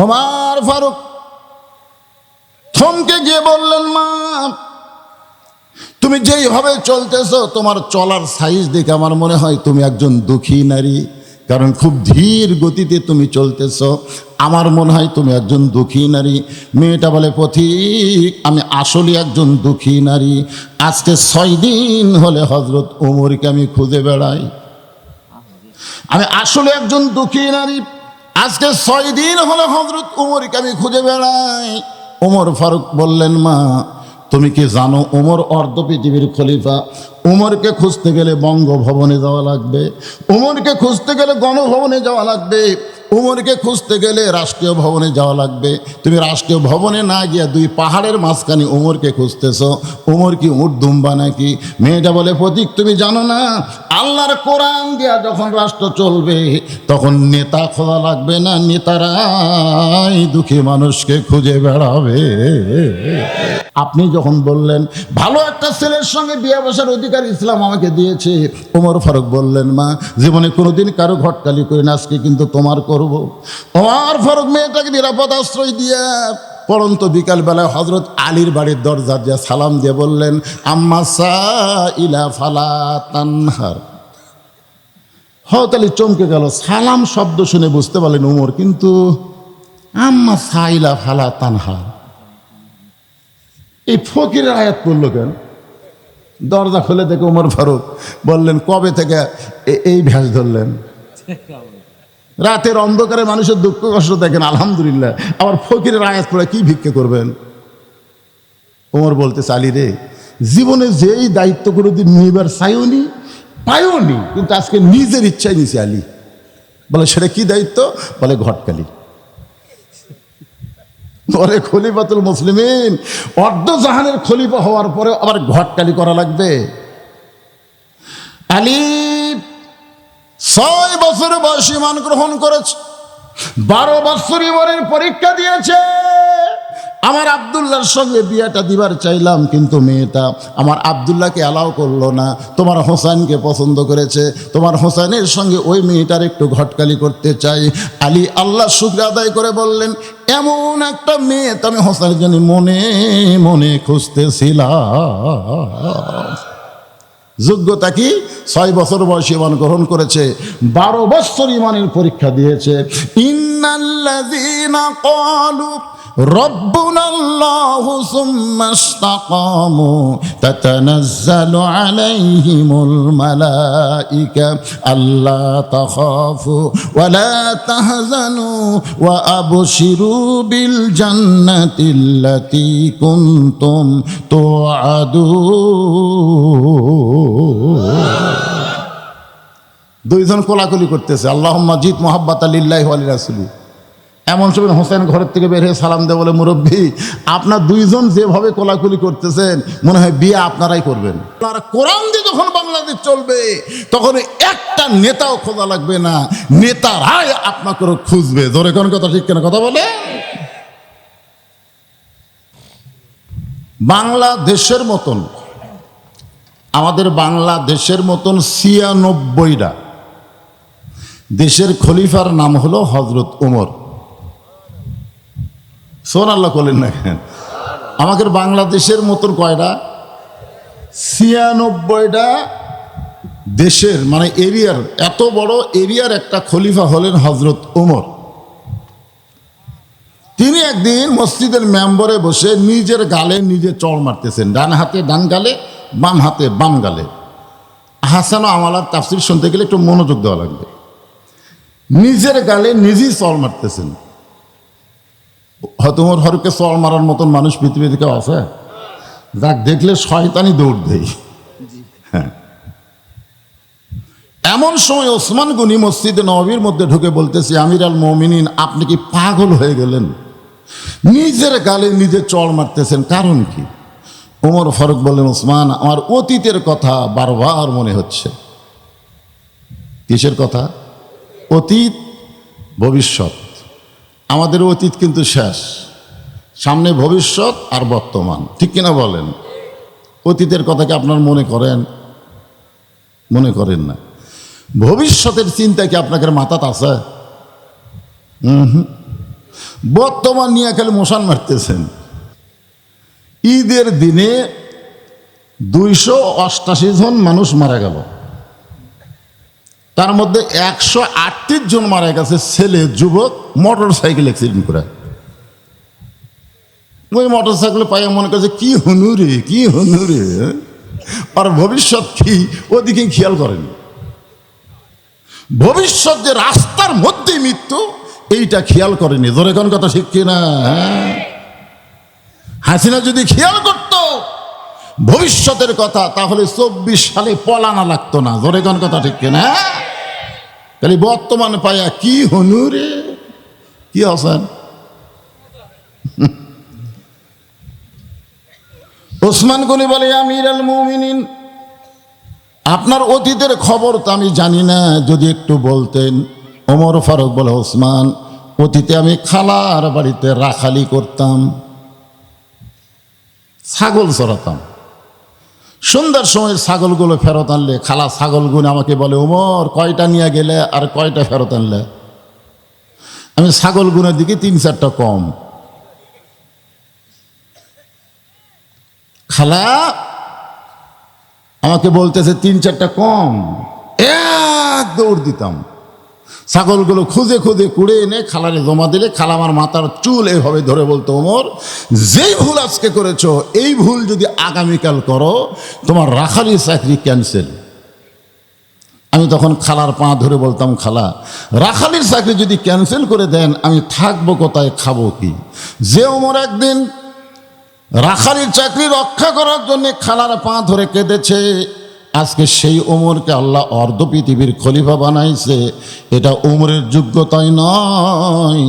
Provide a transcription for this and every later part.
ওমর ফারুক থমকে গিয়ে বললেন, মা তুমি যেইভাবে চলতেছো তোমার চলার সাইজ দেখে আমার মনে হয় তুমি একজন দুঃখী নারী, কারণ খুব ধীর গতিতে তুমি চলতেছো, আমার মনে হয় তুমি একজন দুঃখী নারী। মেয়েটা বলে, পথিক আমি আসলে একজন দুঃখী নারী, আজকে 6 দিন হলে হযরত ওমরকে আমি খুঁজে বেড়াই, আমি আসলে একজন দুঃখী নারী, আজকে 6 দিন হলে হযরত ওমরকে আমি খুঁজে বেড়াই। ওমর ফারুক বললেন, মা তুমি কি জানো ওমর অর্ধ পৃথিবীর খলিফা, ওমরকে খুঁজতে গেলে বঙ্গভবনে যাওয়া লাগবে, ওমরকে খুঁজতে গেলে গণভবনে যাওয়া লাগবে, ওমরকে খুঁজতে গেলে রাষ্ট্রীয় ভবনে যাওয়া লাগবে, তুমি রাষ্ট্রীয় ভবনে না গিয়া 2 পাহাড়ের মাঝখানে ওমরকে খুঁজতেছ, ওমর কি উট দুম্বা নাকি? মেয়েটা বলে, প্রতীক তুমি জানো না আল্লাহর কোরআন দিয়া যখন রাষ্ট্র চলবে তখন নেতা খোঁজা লাগবে না, নেতারাই দুঃখী মানুষকে খুঁজে বেড়াবে। আপনি যখন বললেন ভালো একটা ছেলের সঙ্গে বিয়ে বসার অধিকার ইসলাম আমাকে দিয়েছে, ওমর ফারুক বললেন, মা জীবনে কোনোদিন কারো ঘটকালি করি না, আজকে কিন্তু তোমার করব। ওমর ফারুক মেয়েটাকে নিরাপদ আশ্রয় দিয়ে পরন্ত বিকালবেলায় হযরত আলীর বাড়ির দরজা দিয়ে সালাম দিয়ে বললেন, আম্মা সাইলা ফালা তানহার। হযরত আলী চমকে গেল, সালাম শব্দ শুনে বুঝতে পারলেন ওমর, কিন্তু আম্মা সাইলা ফালা তানহার এই ফকিরের আয়াত পড়ল কেন? দরজা খুলে দেখে ওমর ফারুক বললেন, কবে থেকে এই ভ্যাস ধরলেন? রাতের অন্ধকারে মানুষের দুঃখ কষ্ট দেখেন, আলহামদুলিল্লাহ, আবার ফকিরের আয়াত পড়ে কি ভিক্ষে করবেন? ওমর বলতে, আলী রে, জীবনে যেই দায়িত্ব কোনোদিন নিবার চাইওনি পাইওনি, কিন্তু আজকে নিজের ইচ্ছায় নিছে আলী। বলে, সেটা কি দায়িত্ব? বলে, ঘটকালি। ওরে খলিফাতুল মুসলিমিন, অর্ধ জাহানের খলিফা হওয়ার পরে আবার ঘটকালি করা লাগবে? আলী 6 বছর বয়সে ঈমান গ্রহণ করেছে, 12 বছর ঈমানের পরীক্ষা দিয়েছে। আমার আব্দুল্লাহর সঙ্গে বিয়েটা দিবার চাইলাম, কিন্তু মেয়েটা আমার আব্দুল্লাহকে অ্যালাউ করলো না, তোমার হোসেনকে পছন্দ করেছে, তোমার হোসেনের সঙ্গে ওই মেয়েটার একটু ঘটকালি করতে চাই। আলী আল্লাহ শুকর আদায় করে বললেন, এমন একটা মেয়ে তো আমি হোসেনের জন্য মনে মনে খুঁজতেছিলাম। যোগ্যতা কি? 6 বছর বয়সে ঈমান গ্রহণ করেছে, 12 বছর ঈমানের পরীক্ষা দিয়েছে। ইন্নাল্লাযীনা ক্বালু রব্বুনাল্লাহু সুম্মা ইসতাকামু তাতানাজ্জালু আলাইহিমুল মালাইকা আল্লা তাখাফু ওয়া লা তাহজানু ওয়া আবশিরু বিল জান্নাতিল্লাতী কুনতুম তুআদুন। 2 জন কোলাকুলি করতেছে, আল্লাহুম্মা জিদ মুহাব্বাতা লিল্লাহি ওয়া লিরাসূলি। এমন সময় হোসেন ঘরের থেকে বের হয়ে সালাম দেয়, বলে, মুরব্বী আপনার 2 জন যেভাবে কোলাকুলি করতেছেন মনে হয় বিয়ে আপনারাই করবেন। কোরআন দিয়ে যখন বাংলাদেশ চলবে তখন একটা নেতাও খোঁজা লাগবে না, নেতারাই আপনাকে খুঁজবে। জোরে কোন কথা ঠিক কেন কথা বলে? বাংলাদেশের মতন, আমাদের বাংলাদেশের মতন 96টা দেশের খলিফার নাম হলো হযরত ওমর। সুবহানাল্লাহ বলেন না কেন? আমাদের বাংলাদেশের মতন কয়টা? 96টা দেশের, মানে এরিয়ার, এত বড় এরিয়ার একটা খলিফা হলেন হযরত ওমর। তিনি একদিন মসজিদের মেম্বরে বসে নিজের গালে নিজে চড় মারতেছেন, ডান হাতে ডান গালে, বাম হাতে বাম গালে। হাসান ও আমালার তাফসীর শুনতে গেলে একটু মনোযোগ দেওয়া লাগবে। নিজের গালে নিজেই চড় মারতেছেন। হয়তো ওমর ফারুককে চড় মারার মতন মানুষ পৃথিবীতে কেউ আছে? যাক দেখলে শয়তানি দৌড় দেয়। হ্যাঁ, এমন সময় ওসমান গনি মসজিদে নববীর মধ্যে ঢুকে বলতেছে, আমির আল মুমিনিন আপনি কি পাগল হয়ে গেলেন? নিজের গালে নিজে চড় মারতেছেন, কারণ কি? ওমর ফারুক বললেন, ওসমান আমার অতীতের কথা বারবার মনে হচ্ছে। কিসের কথা? অতীত ভবিষ্যৎ। আমাদের অতীত কিন্তু শেষ, সামনে ভবিষ্যৎ আর বর্তমান, ঠিক কিনা বলেন? অতীতের কথা কি আপনার মনে করেন? মনে করেন না। ভবিষ্যতের চিন্তা কি আপনাদের মাথাতে আছে? বর্তমান নিয়ে খালি মশান মারতেছেন। ঈদের দিনে 288 জন মানুষ মারা গেল, তার মধ্যে 138 জন মারা গেছে ছেলে যুবক মোটর সাইকেল অ্যাক্সিডেন্ট করে। ওই মোটর সাইকেল পাইয়া মনে করছে কি হনুরে কি হনুরে, আর ভবিষ্যৎ কি ওদিকে খেয়াল করেন। ভবিষ্যৎ যে রাস্তার মধ্যে মৃত্যু এইটা খেয়াল করেনি। ধরে কোন কথা ঠিক কিনা? হাসিনা যদি খেয়াল করত ভবিষ্যতের কথা তাহলে 24 সালে পলানা লাগতো না। ধরে কোন কথা ঠিক কিনা? খালি বর্তমান পাইয়া কি হনুরে কি আছেন। ওসমান গনি বলে আমিরুল মুমিনিন, আপনার অতীতের খবর তো আমি জানি না, যদি একটু বলতেন। ওমর ফারুক বলে ওসমান, অতীতে আমি খালার বাড়িতে রাখালি করতাম, ছাগল চড়াতাম। সন্ধ্যার সময় ছাগলগুলো ফেরত আনলে খালা ছাগলগুলো আমাকে বলে, ওমর কয়টা নিয়ে গেলে আর কয়টা ফেরত আনলে? আমি ছাগলগুলোর দিকে 3-4টা কম। খালা আমাকে বলতেছে 3-4টা কম, এক দৌড় দিতাম। ছাগলগুলো খুঁজে খুঁজে কুড়ে এনে খালারে জমা দিলে খালা আমার মাথার চুল এইভাবে ধরে বলতো, ওমর যেই ভুল আজকে করেছো এই ভুল যদি আগামীকাল করো তোমার রাখালি চাকরি ক্যান্সেল। আমি তখন খালার পা ধরে বলতাম, খালা রাখালির চাকরি যদি ক্যান্সেল করে দেন আমি থাকবো কোথায়, খাবো কি? যে ওমর একদিন রাখালির চাকরি রক্ষা করার জন্য খালার পা ধরে কেঁদেছে, আজকে সেই ওমরকে আল্লাহ অর্ধ পৃথিবীর খলিফা বানাইছে। এটা ওমরের যোগ্যতাই নয়,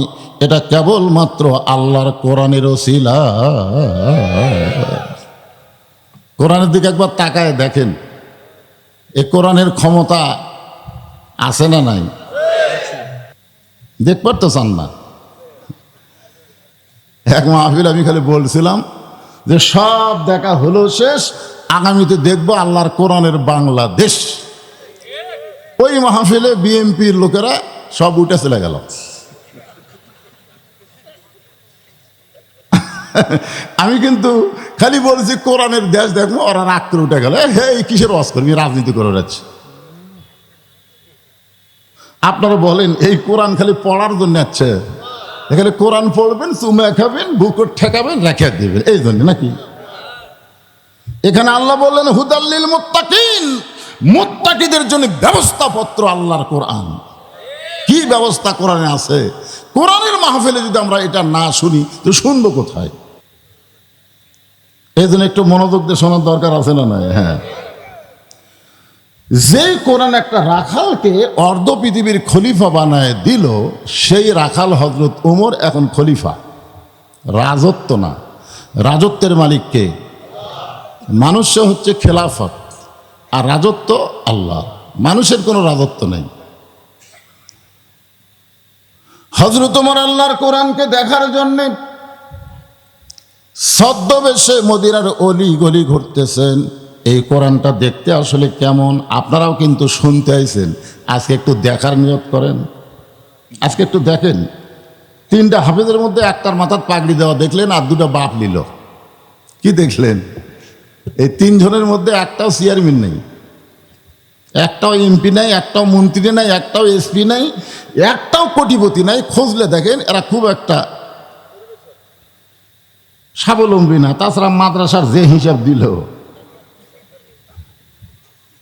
এটা কেবলমাত্র আল্লাহর কোরআনের ওসিলা। কোরআনের দিকে একবার তাকায় দেখেন, এ কোরআনের ক্ষমতা আছে না নাই? দেখবার তো চান না। এক মাহফিল আমি খালি বলছিলাম যে সব দেখা হলো শেষ, আগামীতে দেখবো আল্লাহর কোরআনের বাংলাদেশ। ওই মাহফিলে বিএনপির লোকেরা সব উঠে চলে গেল। আমি কিন্তু খালি বলছি কোরআনের দেশ দেখবো, ওরা রাগ করে উঠে গেল, এই কিসের ওয়াজ করবি, রাজনীতি করে যাচ্ছে। আপনারা বলেন এই কোরআন খালি পড়ার জন্য আছে? এখানে কোরআন পড়বেন, চুমা খাবেন, বুকট ঠেকাবেন, রেখে দেবেন, এই জন্য নাকি? এখানে আল্লাহ বললেন হুদাল্লিল মুত্তাকিন, মুত্তাকিদের জন্য ব্যবস্থাপত্র আল্লাহর কোরআন। কি ব্যবস্থা কোরআনে আছে? কোরআনের মাহফিলে যদি আমরা এটা না শুনি তো শুনবো কোথায়? এই জন্য একটু মনোযোগ দিয়ে শোনার দরকার আছে না নাই? হ্যাঁ, যে কোরআন একটা রাখালকে অর্ধ পৃথিবীর খলিফা বানায় দিল, সেই রাখাল হযরত ওমর এখন খলিফা। রাজত্ব না, রাজত্বের মালিক কে? মানুষ হচ্ছে খেলাফত, আর রাজত্ব আল্লাহ। মানুষের কোনো রাজত্ব নেই। হযরত ওমর আল্লাহর কোরআনকে দেখার জন্যে ছদ্মবেশে মদিনার অলি গলি ঘুরতেছেন। এই কোরআনটা দেখতে আসলে কেমন, আপনারাও কিন্তু শুনতে আইছেন, আজকে একটু দেখার নিয়ত করেন। আজকে একটু দেখেন, 3টা হাফেজের মধ্যে একটার মাথার পাগড়ি দেওয়া দেখলেন, আর 2টা বাপ নিল। কি দেখলেন? এই 3 জনের মধ্যে একটাও চেয়ারম্যান নেই, একটাও এমপি নাই, একটাও মন্ত্রী নাই, একটাও এসপি নাই, একটাও কোটিপতি নাই। খুঁজলে দেখেন এরা খুব একটা স্বাবলম্বী না। তাছাড়া মাদ্রাসার যে হিসাব দিল,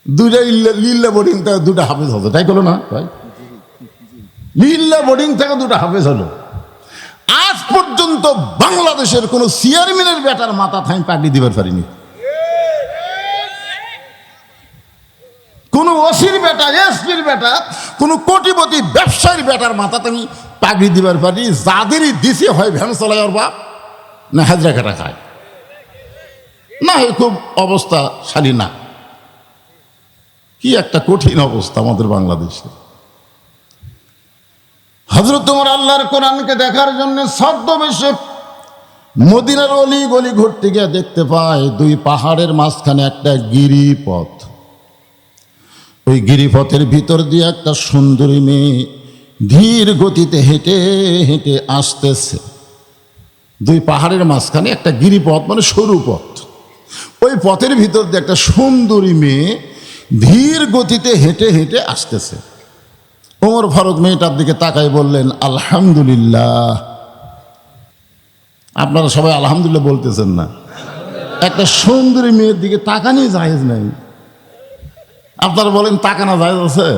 2টা লিল্লা বোর্ডিং থেকে 2টা হাফেজ হতো, তাই হলো না ভাই? লিল্লা বোর্ডিং থেকে 2টা হাফেজ হলো। আজ পর্যন্ত বাংলাদেশের কোন চেয়ারম্যানের বেটার মাথা থাই পাগড়ি দিবার পারিনি। কোন ওসির বেটা, এসপির বেটা, কোন কোটিপতি ব্যবসায়ীর বেটার মাথাতে আমি পাগড়ি দিবার পারি। যাদেরই দিছে হয় ভ্যান চলায় ওর বাপ, না হাজরা কাটা খায়, না খুব অবস্থা শালী না। কি একটা কঠিন অবস্থা আমাদের বাংলাদেশে। হযরত ওমর আল্লাহর কোরআনকে দেখার জন্য ছদ্মবেশে মদিনার অলি গলি ঘুরতে গিয়ে দেখতে পায় 2 পাহাড়ের মাঝখানে একটা গিরিপথ। ওই গিরিপথের ভিতর দিয়ে একটা সুন্দরী মেয়ে ধীর গতিতে হেঁটে হেঁটে আসতেছে। দুই পাহাড়ের মাঝখানে একটা গিরিপথ, মানে সরু পথ। ওই পথের ভিতর দিয়ে একটা সুন্দরী মেয়ে ধীর গতিতে হেঁটে হেঁটে আসতেছে। ওমর ফারুক মেয়েটার দিকে তাকাই বললেন, আলহামদুলিল্লাহ। আপনারা সবাই আলহামদুলিল্লাহ বলতেছেন না? একটা সুন্দরী মেয়ের দিকে তাকানি জায়েজ নাই। আপনারা বলেন তাকানো জায়েজ আছে?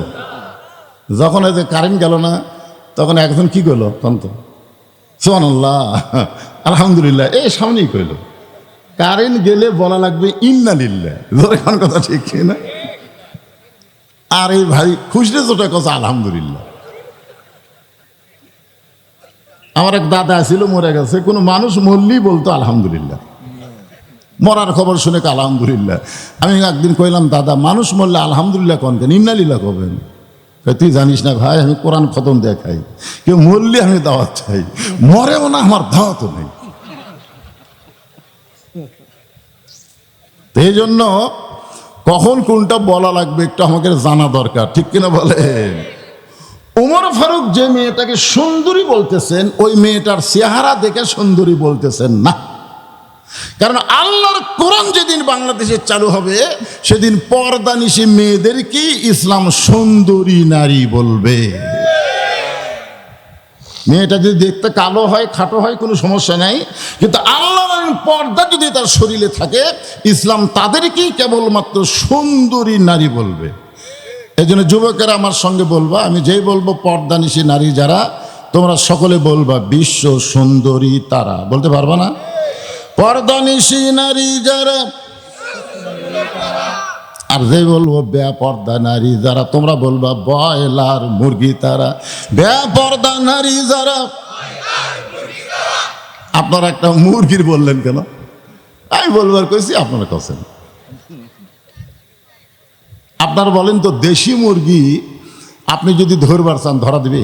যখন এই যে কারেন্ট গেল না, তখন একজন কি করলো তন্ত, সুবহানাল্লাহ, আলহামদুলিল্লাহ, এই সামনেই কইল। কারেন্ট গেলে বলা লাগবে ইন্না লিল্লাহ, ধরে কোন কথা ঠিক না? আর এই ভাই খুশরে চোটা কথা আলহামদুলিল্লাহ। আমার এক দাদা ছিল, মরে গেছে, কোনো মানুষ মরলেই বলতো আলহামদুলিল্লাহ। মরার খবর শুনে আলহামদুলিল্লাহ। আমি একদিন কইলাম, দাদা মানুষ মরলে আলহামদুলিল্লাহ কোন কেন, ইন্নালিল্লাহ কবেন? তুই জানিস না ভাই, আমি কোরআন খতম দেখাই, কেউ মরলে আমি দাওয়াত চাই, মরেও না আমার দাওয়াতও নেই। এই জন্য কখন কোনটা বলা লাগবে একটু আমাকে জানা দরকার, ঠিক কিনা বলেন? ওমর ফারুক যে মেয়েটাকে সুন্দরী বলতেছেন, ওই মেয়েটার চেহারা দেখে সুন্দরী বলতেছেন না। কারণ আল্লাহর কোরআন যেদিন বাংলাদেশে চালু হবে, সেদিন পর্দানিশী মেয়েদেরকে ইসলাম সুন্দরী নারী বলবে। মেয়েটা যদি দেখতে কালো হয়, খাটো হয়, কোনো সমস্যা নাই, কিন্তু আল্লাহর পর্দা যদি তার শরীরে থাকে, ইসলাম তাদেরকেই কেবলমাত্র সুন্দরী নারী বলবে। এই জন্য যুবকেরা আমার সঙ্গে বলবা, আমি যেই বলবো পর্দানিশী নারী যারা, তোমরা সকলে বলবা বিশ্ব সুন্দরী তারা। বলতে পারবা না? পর্দানিশী নারী যারা। আর যে বলবো বেপর্দা নারী যারা, তোমরা বলবা বয়লার মুরগি তারা। বেপর্দা নারী যারা। আপনারা একটা মুরগির বললেন কেন? আমি বলবার কইছি, আপনারা কছেন। আপনারা বলেন তো, দেশি মুরগি আপনি যদি ধরবার চান ধরা দিবে?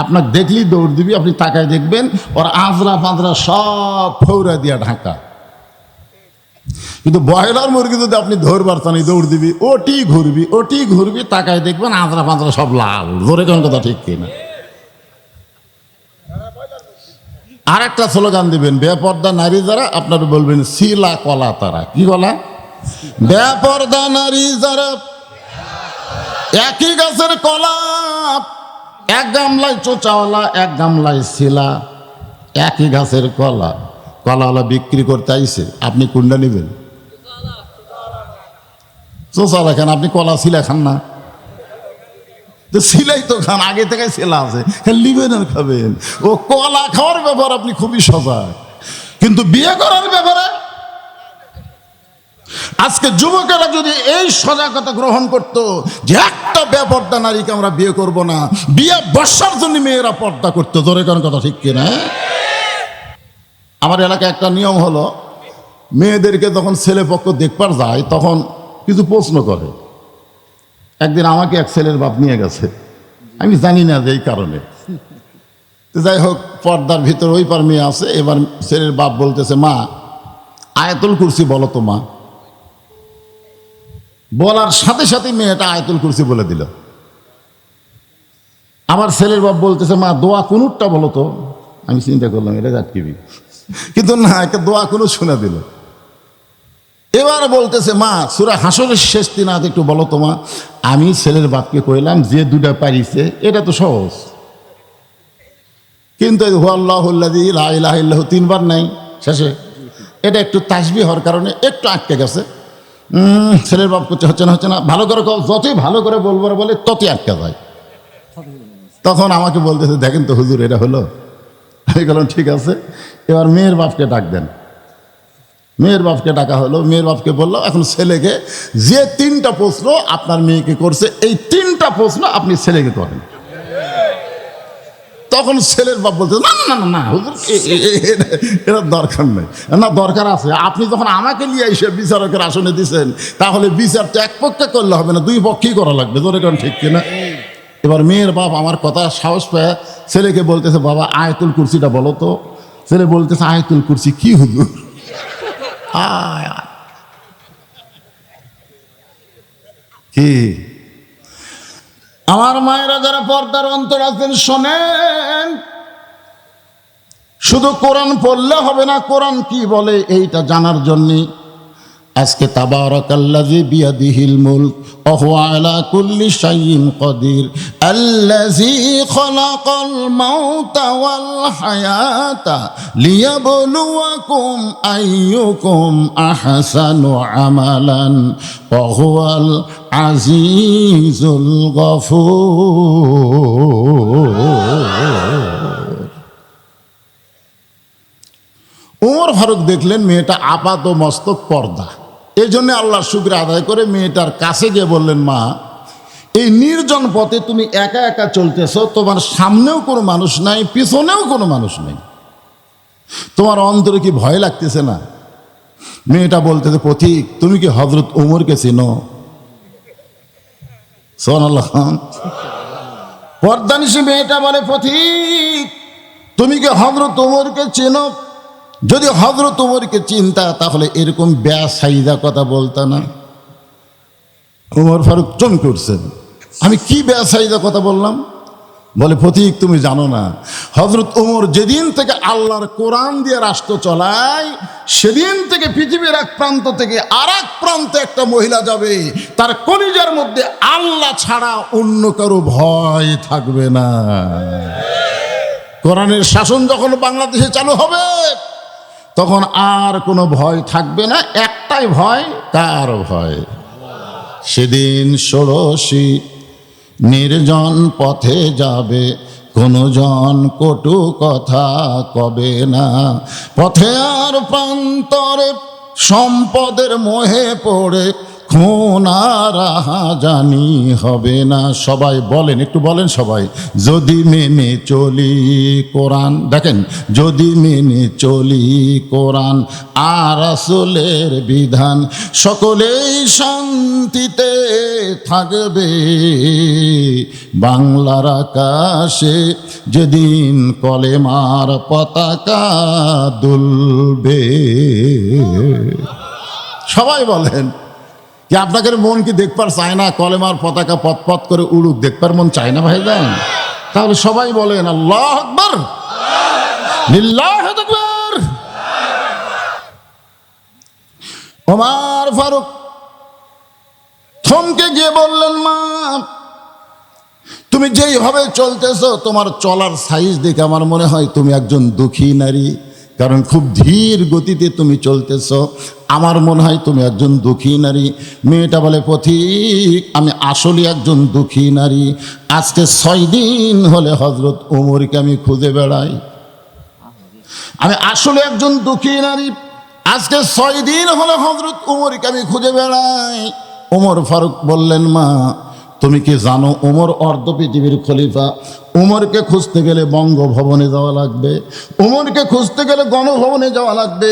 আপনাকে দেখলেই দৌড় দিবি, আপনি তাকায় দেখবেন ওর আঁচড়া পাঁচড়া সব ফৌরা দিয়া ঢাকা। কিন্তু ব্রয়লার মুরগি যদি আপনি ধরবার চান, দৌড় দিবি, ওটি ঘুরবি, তাকায় দেখবেন আঁচড়া পাঁচড়া সব লাল। ধরে কোন কথা ঠিক কিনা? আর একটা স্লোগান দিবেন, বেপর্দা নারী যারা, আপনারা বলবেন শিলা কলা তারা। কি বলা? বেপর্দা নারী যারা, একই গাছের কলা, এক গামলায় চোচাওয়ালা, এক গামলায় শিলা। একই গাছের কলা, কলাওয়ালা বিক্রি করতে আইছে, আপনি কোনটা নেবেন? চোচাওয়ালা খান, আপনি কলা শিলা খান না? তো শিলাই তো খান, আগে থেকে শিলা আছে, নিবেন আর খাবেন। ও কলা খাওয়ার ব্যাপার আপনি খুবই সজাগ, কিন্তু বিয়ে করার ব্যাপারে আজকে যুবকেরা যদি এই সজাগতা গ্রহণ করতো যে একটা বেপর্দা নারীকে আমরা বিয়ে করব না, বিয়ে বসার জন্য মেয়েরা পর্দা করতো। ধরে কোন কথা ঠিক কিনা? আমার এলাকায় একটা নিয়ম হলো, মেয়েদেরকে যখন ছেলে পক্ষ দেখবার যায় তখন কিছু প্রশ্ন করে। একদিন আমাকে এক ছেলের বাপ নিয়ে গেছে, আমি জানি না যে এই কারণে। তো যাই হোক, পর্দার ভিতর ওই পার মেয়ে আছে। এবার ছেলের বাপ বলতেছে, মা আয়াতুল কুরসি বলো তো মা। বলার সাথে সাথে মেয়েটা আয়াতুল কুরসি বলে দিল। আমার ছেলের বাপ বলতেছে, মা দোয়া কুনুতটা বলো তো। আমি চিন্তা করলাম এটা যাটকিবি, কিন্তু না, একটা দোয়া কুনুত শুনে দিল। এবার বলতেছে, মা সূরা হাসরের শেষ 3 আয়াত একটু বলো তো মা। আমি ছেলের বাপকে কইলাম, যে দুটা পারিছে এটা তো সহজ, কিন্তু হুয়াল্লাহুল্লাযী লা ইলাহা ইল্লাহু 3 বার নাই শেষে, এটা একটু তাসবিহ হওয়ার কারণে একটু আটকে গেছে। ছেলের বাপ করছে হচ্ছে না, ভালো করে যতই ভালো করে বলবো বলে ততই আটকে যায়। তখন আমাকে বলতেছে, দেখেন তো হুজুর এটা হলো। আমি বললাম ঠিক আছে, এবার মেয়ের বাপকে ডাক দেন। মেয়ের বাপকে ডাকা হলো। মেয়ের বাপকে বললো, এখন ছেলেকে যে 3টা প্রশ্ন আপনার মেয়েকে করছে, এই 3টা প্রশ্ন আপনি ছেলেকে করেন। তখন ছেলের বাপ বলতে, না না না না হুজুর, এটা দরকার নেই। না দরকার আছে, আপনি যখন আমাকে নিয়ে এসে বিচারকের আসনে দিচ্ছেন, তাহলে বিচার তো এক পক্ষে করলে হবে না, 2 পক্ষেই করা লাগবে। ধরে কারণ ঠিক কিনা? এবার মেয়ের বাপ আমার কথা সাহস পায় ছেলেকে বলতেছে, বাবা আয়াতুল কুরসিটা বলো তো। ছেলে বলতেছে, আয়াতুল কুরসি কি হুজুর? কি আমার মায়েরা যারা পর্দার অন্তর আছেন শোনেন, শুধু কোরআন পড়লে হবে না, কোরআন কি বলে এইটা জানার জন্য আজকে তাবারাকাল্লাযী বিয়াদিহিল মুলক ওয়া হুয়া আলা কুল্লি শাইইন কাদির আল্লাযী খালাকাল মাউতা ওয়াল হায়াতা লিয়াবলুয়াকুম আইয়ুকুম আহসানু আমালান ওয়া হুয়াল আজিজুল গফুর। ওমর ফারুক দেখলেন মেয়েটা আপাত মস্তক পর্দা, এই জন্য আল্লাহর শুকর আদায় করে মেয়েটার কাছে গিয়ে বললেন, মা এই নির্জন পথে তুমি একা একা চলতেছো, তোমার সামনেও কোনো মানুষ নাই, পিছনেও কোনো মানুষ নেই, তোমার অন্তরে কি ভয় লাগতেছে না? মেয়েটা বলতেছে, পথিক তুমি কি হযরত ওমরকে চিনো? সুবহানাল্লাহ। পর্দানিশী মেয়েটা বলে, পথিক তুমি কি হযরত ওমরকে চেনো? যদি হযরত ওমরকে চিন্তা তাহলে এরকম বেসাইদা কথা বলতা না। ওমর ফারুক চমকে উঠছেন, আমি কি বেসাইদা কথা বললাম? বলে, পথিক তুমি জানো না, হযরত ওমর যেদিন থেকে আল্লাহর কোরআন দিয়ে রাষ্ট্র চলায়, সেদিন থেকে পৃথিবীর এক প্রান্ত থেকে আর এক প্রান্তে একটা মহিলা যাবে, তার কলিজার মধ্যে আল্লাহ ছাড়া অন্য কারো ভয় থাকবে না। কোরআনের শাসন যখন বাংলাদেশে চালু হবে তখন আর কোনো ভয় থাকবে না, একটাই ভয়, কার ভয়? সেদিন ষোড়শী নির্জন পথে যাবে, কোনো জন কটু কথা কবে না, পথে আর প্রান্তরে সম্পদের মোহে পড়ে খুন আর রাহাজানি হবে না। সবাই বলেন, একটু বলেন সবাই, যদি মেনে চলি কোরআন, দেখেন, যদি মেনে চলি কোরআন আর রাসূলের বিধান, সকলেই শান্তিতে থাকবে বাংলার আকাশে, যেদিন কলেমার পতাকা দুলবে। সবাই বলেন, কি আপনাদের মন কি দেখবার চায় না কলেমার পতাকা পথ পথ করে উড়ুক? দেখবার মন চায় না ভাইজান? তাহলে সবাই বলেন আল্লাহু আকবার, লিল্লাহি আকবার। ওমর ফারুক থমকে গিয়ে বললেন, মা তুমি যেইভাবে চলতেছো, তোমার চলার সাইজ দেখে আমার মনে হয় তুমি একজন দুঃখী নারী, কারণ খুব ধীর গতিতে তুমি চলতেছ, আমার মনে হয় তুমি একজন দুঃখী নারী। মেয়েটা বলে, পথিক আমি আসলে একজন দুঃখী নারী, আজকে 6 দিন হলে হযরত ওমরকে আমি খুঁজে বেড়াই, আমি আসলে একজন দুঃখী নারী, আজকে 6 দিন হলে হযরত ওমরকে আমি খুঁজে বেড়াই। ওমর ফারুক বললেন, মা তুমি কি জানো ওমর অর্ধ পৃথিবীর খলিফা, ওমরকে খুঁজতে গেলে বঙ্গভবনে যাওয়া লাগবে, ওমরকে খুঁজতে গেলে গণভবনে যাওয়া লাগবে,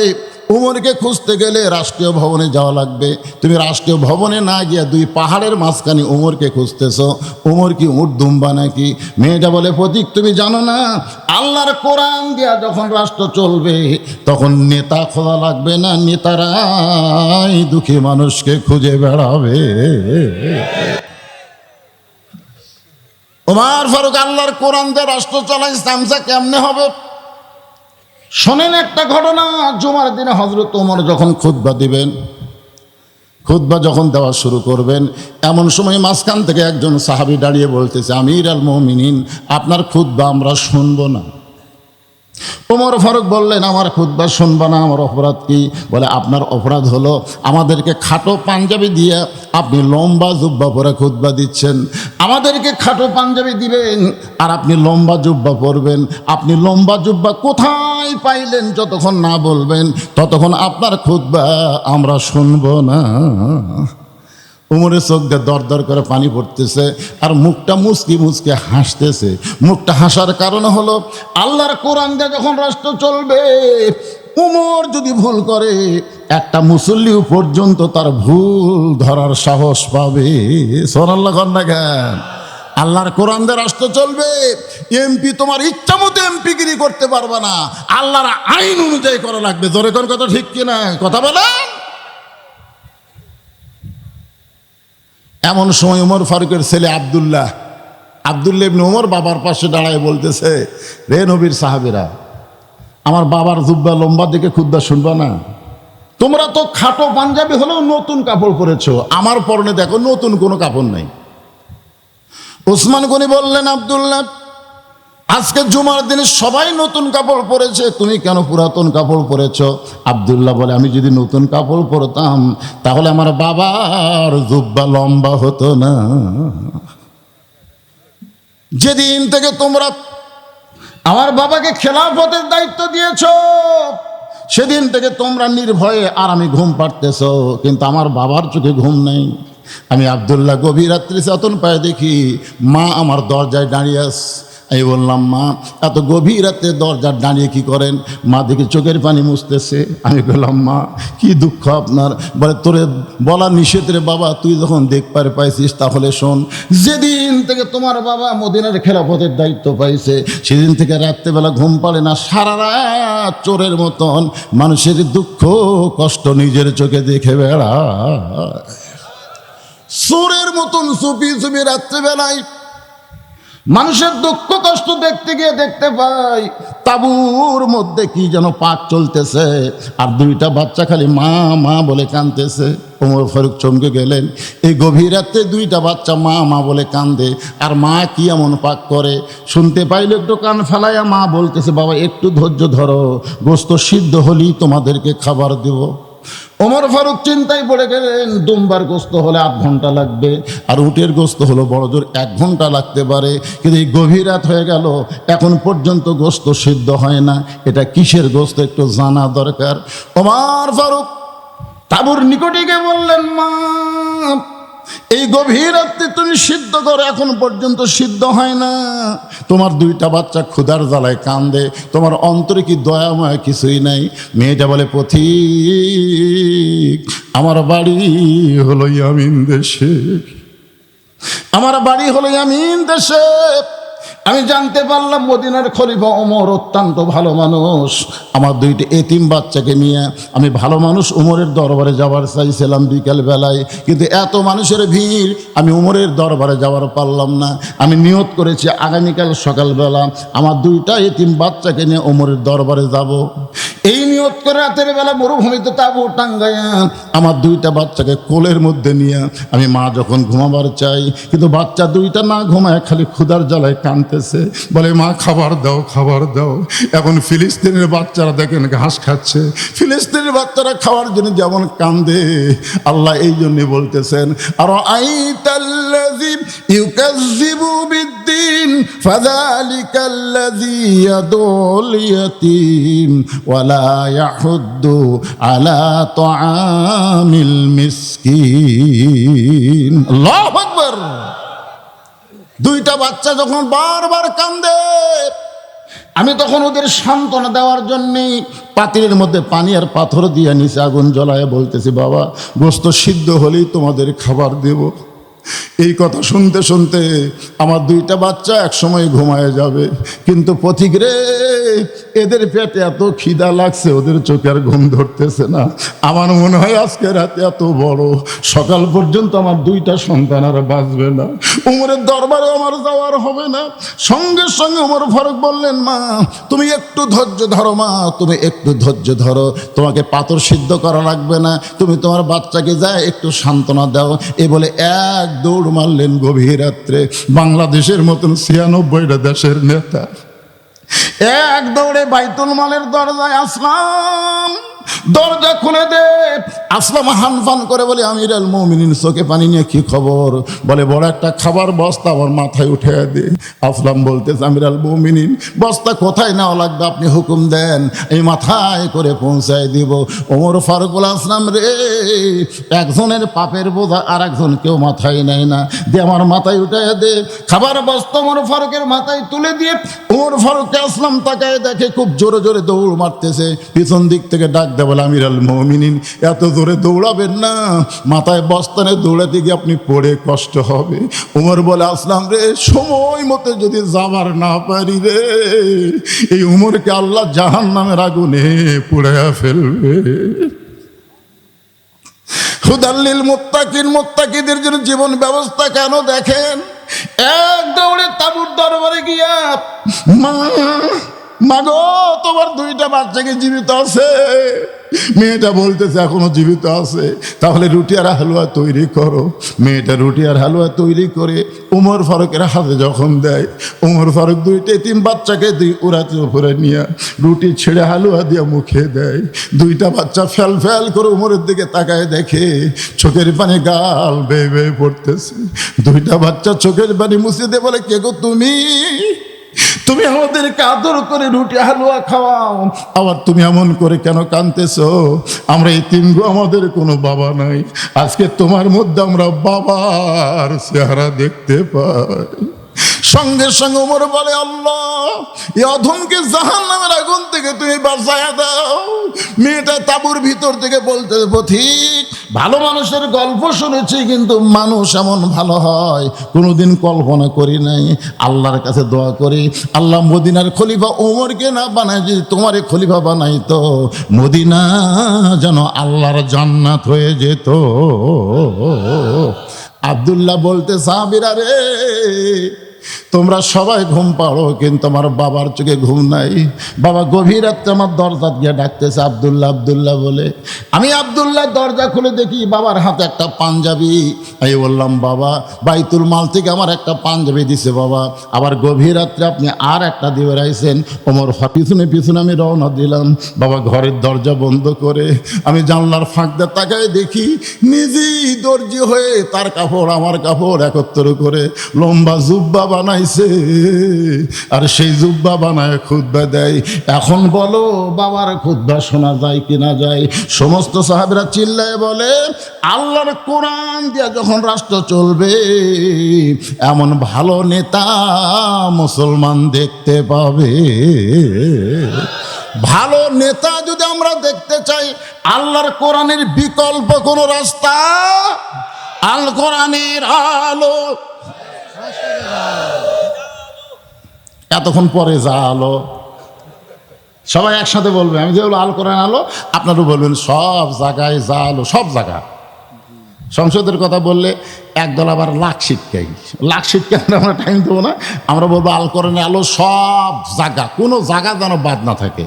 ওমরকে খুঁজতে গেলে রাষ্ট্রীয় ভবনে যাওয়া লাগবে। তুমি রাষ্ট্রীয় ভবনে না গিয়ে 2 পাহাড়ের মাঝখানে ওমরকে খুঁজতেছ, ওমর কি উট দুম্বা নাকি? মেয়েটা বলে, পথিক তুমি জানো না, আল্লাহর কোরআন দিয়া যখন রাষ্ট্র চলবে তখন নেতা খোঁজা লাগবে না, নেতারাই দুঃখী মানুষকে খুঁজে বেড়াবে। ওমর ফারুক আল্লাহর কোরআন দিয়ে রাষ্ট্র চালায়, ইসলামটা কেমনে হবে? শোনেন একটা ঘটনা। জুমার দিনে হযরত ওমর যখন খুতবা দিবেন, খুতবা যখন দেওয়া শুরু করবেন, এমন সময় মাঝখান থেকে একজন সাহাবী দাঁড়িয়ে বলতেছে, আমির আল মুমিনিন আপনার খুতবা আমরা শুনবো না। ওমর ফারুক বললেন, আমার খুতবা শুনবা না, আমার অপরাধ কি? বলে, আপনার অপরাধ হলো আমাদেরকে খাটো পাঞ্জাবি দিয়ে আপনি লম্বা জুব্বা পরে খুতবা দিচ্ছেন, আমাদেরকে খাটো পাঞ্জাবি দিবেন আর আপনি লম্বা জুব্বা পরবেন। আপনি লম্বা জুব্বা কোথায় পাইলেন? যতক্ষণ না বলবেন ততক্ষণ আপনার খুতবা আমরা শুনবো না। উমরের চোখ দিয়ে দর দর করে পানি পড়তেছে আর মুখটা মুচকি মুচকে হাসতেছে। মুখটা হাসার কারণ হলো আল্লাহর কোরআন দিয়ে যখন রাষ্ট্র চলবে, উমর যদি ভুল করে একটা মুসল্লিও পর্যন্ত তার ভুল ধরার সাহস পাবে। সুবহানাল্লাহ কন্যা জ্ঞান। আল্লাহর কোরআন দিয়ে রাষ্ট্র চলবে, এমপি তোমার ইচ্ছা মতো এমপিগিরি করতে পারবে না, আল্লাহর আইন অনুযায়ী করা লাগবে। জোরে কোন কথা ঠিক কিনা? কথা বলেন। এমন সময় ওমর ফারুকের ছেলে আব্দুল্লাহ আব্দুল্লাহ ইবনে ওমর বাবার পাশে দাঁড়ায় বলতেছে, রে নবীর সাহাবীরা, আমার বাবার জুব্বা লম্বা দিকে খুদ্া শুনবা না? তোমরা তো খাটো পাঞ্জাবি হলেও নতুন কাপড় পরেছো, আমার পরনে দেখো নতুন কোনো কাপড় নাই। ওসমান গনি বললেন, আব্দুল্লাহ, আজকে জুমার দিনে সবাই নতুন কাপড় পরেছে, তুমি কেন পুরাতন কাপড় পরেছ? আব্দুল্লাহ বলে, আমি যদি নতুন কাপড় পরতাম তাহলে আমার বাবার জুব্বা লম্বা হতো না। যেদিন থেকে তোমরা আমার বাবাকে খেলাফতের দায়িত্ব দিয়েছ, সেদিন থেকে তোমরা নির্ভয়ে আরামে ঘুম পাড়তেছ, কিন্তু আমার বাবার চোখে ঘুম নেই। আমি আব্দুল্লাহ গভীর রাত্রি চেতন পায়ে দেখি মা আমার দরজায় দাঁড়িয়ে আস। আমি বললাম, মা এত গভীর রাতে দরজার দাঁড়িয়ে কি করেন? মা দেখে চোখের পানি মুছতেছে। আমি বললাম, মা কি দুঃখ আপনার? বলে, তোরে বলা নিষেধ রে বাবা, তুই যখন দেখতে পাইছিস তাহলে শোন, যেদিন থেকে তোমার বাবা মদিনার খেলাফতের দায়িত্ব পাইছে সেদিন থেকে রাত্রেবেলা ঘুম পাড়ে না, সারা রাত চোরের মতন মানুষের দুঃখ কষ্ট নিজের চোখে দেখে বেড়ায়। চোরের মতন চুপি চুপি রাত্রেবেলায় মানুষের দুঃখ কষ্ট দেখতে গিয়ে দেখতে পাই তাঁবুর মধ্যে কি যেন পাক চলতেছে, আর দুইটা বাচ্চা খালি মা মা বলে কাঁদতেছে। ওমর ফারুক চমকে গেলেন, এই গভীর রাতে দুইটা বাচ্চা মা মা বলে কান্দে, আর মা কি এমন পাক করে? শুনতে পাইলে একটু কান ফেলাইয়া মা বলতেছে, বাবা একটু ধৈর্য ধরো, গোস্ত সিদ্ধ হলেই তোমাদেরকে খাবার দেব। ওমর ফারুক চিন্তায় পড়ে গেলেন, দুম্বার গোস্ত হলে 8 ঘন্টা লাগবে, আর উটের গোস্ত হলো বড় জোর 1 ঘন্টা লাগতে পারে, কিন্তু এই গভীর রাত হয়ে গেল, এখন পর্যন্ত গোস্ত সিদ্ধ হয় না। এটা কিসের গোস্ত একটু জানা দরকার। ওমর ফারুক তাঁবুর নিকটে গিয়ে বললেন, মা এই গভীর রাত্রে তুমি সিদ্ধ করো, এখন পর্যন্ত সিদ্ধ হয় না। তোমার দুইটা বাচ্চা ক্ষুধার জ্বালায় কান্দে, তোমার অন্তরে কি দয়াময় কিছুই নাই? মেয়েটা বলে, পথিক, আমার বাড়ি হলো ইয়ামিন দেশে, আমার বাড়ি হলো ইয়ামিন দেশে। আমি জানতে পারলাম মদিনার খলিফা ওমর অত্যন্ত ভালো মানুষ। আমার দুইটি এতিম বাচ্চাকে নিয়ে আমি ভালো মানুষ ওমরের দরবারে যাওয়ার চাইছিলাম বিকেল বেলায়, কিন্তু এত মানুষের ভিড়, আমি ওমরের দরবারে যাওয়ার পারলাম না। আমি নিয়ত করেছি আগামীকাল সকালবেলা আমার দুইটা এতিম বাচ্চাকে নিয়ে ওমরের দরবারে যাব। এই নিয়ত করে রাতের বেলা মরুভূমিতে তাঁবু টাঙ্গাইয়া আমার দুইটা বাচ্চাকে কোলের মধ্যে নিয়ে আমি মা যখন ঘুমাবার চাই, কিন্তু বাচ্চা দুইটা না ঘুমায় খালি ক্ষুধার জ্বালায় কাঁদতেছে, বলে, মা খাবার দাও, খাবার দাও। এখন ফিলিস্তিনের বাচ্চারা দেখেন ঘাস খাচ্ছে, ফিলিস্তিনের বাচ্চারা খাওয়ার জন্য যেমন কান্দে, আল্লাহ এই জন্য বলতেছেন, আর আইতাল্লাযী ইউকাযযিবু বিদ্দীন ফাযালিকাল্লাযী ইয়াদুল ইয়াতীম ওয়ালা ইয়াহুদ্দু আলা তুআমিল মিসকিন। আল্লাহু আকবার। দুইটা বাচ্চা যখন বারবার কান্দে, আমি তখন ওদের সান্ত্বনা দেওয়ার জন্যে পাতিলের মধ্যে পানি আর পাথর দিয়ে নিচে আগুন জ্বলায় বলতেছি, বাবা গোস্ত সিদ্ধ হলেই তোমাদের খাবার দেব। এই কথা শুনতে শুনতে আমার দুইটা বাচ্চা একসময় ঘুমায় যাবে, কিন্তু পথিক রে, এদের পেটে এত খিদা লাগছে, ওদের চোখে আর ঘুম ধরতেছে না। আমার মনে হয় আজকে রাতে এত বড়, সকাল পর্যন্ত আমার দুইটা সন্তান আর বাঁচবে না, উমরের দরবারে আমার যাওয়ার হবে না। সঙ্গে সঙ্গে ওমর ফারুক বললেন, মা তুমি একটু ধৈর্য ধরো, মা তুমি একটু ধৈর্য ধরো, তোমাকে পাথর সিদ্ধ করা লাগবে না, তুমি তোমার বাচ্চাকে যায় একটু সান্ত্বনা দাও। এ বলে এক দৌড় মারলেন গভীর রাত্রে। বাংলাদেশের মতন 96টা দেশের নেতা এক দৌড়ে বাইতুল মালের দরজায় আসলাম, দরজা খুলে দে। আসলাম হানফান করে বলে, আমিরুল মুমিনিন, চোখে পানি নিয়ে কি খবর? বলে, বড় একটা খাবার বস্তা আমার মাথায় উঠে দে। আসলাম বলতেছে, আমিরুল মুমিনিন, বস্তা কোথায় নেওয়া লাগবে আপনি হুকুম দেন, এই মাথায় করে পৌঁছায় দিব। ওমর ফারুক বলে, আসলাম রে, একজনের পাপের বোঝা আর একজন কেউ মাথায় নেয় না, দে আমার মাথায় উঠে দে। খাবার বস্তা ওমর ফারুকের মাথায় তুলে দিয়ে ওমর ফারুককে আসলাম তাকায় দেখে খুব জোরে জোরে দৌড় মারতেছে। পিছন দিক থেকে ডাক দেয়, বলে, আমিরুল মুমিনিন, এত জোরে দৌড়াবেন না, মাথায় বস্তানে দৌড়াতে গিয়ে আপনি পড়ে কষ্ট হবে। ওমর বলে, আসলাম রে, সময় মতো যদি যাবার না পারি রে, এই উমরকে আল্লাহ জাহান্নামের আগুনে পুড়াইয়া ফেলবে। হুদাল্লিল মুত্তাকিন, মুত্তাকিদের জন্য জীবন ব্যবস্থা কেন দেখেন। এক দৌড়ে তাঁবুর দরবারে গিয়া, মা গো তোমার দুইটা বাচ্চাকে জীবিত আছে। মেয়েটা বলতেছে এখনো জীবিত আছে, তাহলে রুটি আর হালুয়া তৈরি করো। মেয়েটা রুটি আর হালুয়া তৈরি করে উমর ফারুকের হাতে যখন দেয়, উমর ফারুক দুইটা তিন বাচ্চাকে উড়াতে উপরে নিয়ে রুটি ছেড়ে হালুয়া দিয়ে মুখে দেয়। দুইটা বাচ্চা ফ্যাল ফ্যাল করে উমরের দিকে তাকায় দেখে চোখের পানি গাল বেয়ে বেয়ে পড়তেছে। দুইটা বাচ্চা চোখের পানি মুছে দিয়ে বলে, কে গো তুমি? তুমি আমাদেরকে আদর করে রুটি হালুয়া খাওয়াও, আবার তুমি এমন করে কেন কাঁদতেছ? আমরা এই তিন গো, আমাদের কোনো বাবা নাই। আজকে তোমার মধ্যে আমরা বাবার চেহারা দেখতে পাই। সঙ্গে সঙ্গে ওমর বলে, আল্লাহ এই অধমকে জাহান্নামের আগুন থেকে তুমি বাঁচায়া দাও। মেয়েটা তাঁবুর ভিতর থেকে বলতে, পথিক ভালো মানুষের গল্প শুনেছি, কিন্তু মানুষ এমন ভালো হয় কোনোদিন কল্পনা করি নাই। আল্লাহর কাছে দোয়া করি, আল্লাহ মদিনার খলিফা ওমরকে না বানায়, যদি তোমারে খলিফা বানাই তো মদিনা যেন আল্লাহর জান্নাত হয়ে যেত। আব্দুল্লাহ বলতে, সাহাবীরা রে, তোমরা সবাই ঘুম পাড়ো, কিন্তু আমার বাবার চোখে ঘুম নাই। বাবা গভীর রাত্রে আমার দরজা গিয়ে ডাকতেছে, আব্দুল্লাহ আব্দুল্লাহ বলে। আমি আব্দুল্লাহ দরজা খুলে দেখি বাবার হাতে একটা পাঞ্জাবি। আমি বললাম, বাবা বাইতুল মাল থেকে আমার একটা পাঞ্জাবি দিছে বাবা, আবার গভীর রাত্রে আপনি আর একটা দিয়ে বেড়াইছেন। ওমর পিছনে পিছনে আমি রওনা দিলাম। বাবা ঘরের দরজা বন্ধ করে আমি জানলার ফাঁক দিয়ে তাকায় দেখি নিজেই দর্জি হয়ে তার কাপড় আমার কাপড় একত্র করে লম্বা জুব্বা বানাইছে, আর সেই জুব্বা বানায় খুতবা দেয়। এখন বলো বাবার খুতবা শোনা যায় কিনা যায়? সমস্ত সাহাবীরা চিল্লায় বলে, আল্লাহর কোরআন দিয়ে যখন রাষ্ট্র চলবে, এমন ভালো নেতা মুসলমান দেখতে পাবে। ভালো নেতা যদি আমরা দেখতে চাই, আল্লাহর কোরআনের বিকল্প কোন রাস্তা? আল কোরআনের আলো। এতক্ষণ পরে যা আলো, সবাই একসাথে বলবে। আমি যে বলবো আল কোরআন আলো, আপনারও বলবেন সব জায়গায় যা আলো, সব জায়গা। সংসদের কথা বললে একদল আবার লাখ শিক্ষাই, লাখ শিক্ষা আমরা টাইম দেবো না। আমরা বলবো আল কোরআনের আলো সব জায়গা, কোনো জায়গা যেন বাদ না থাকে।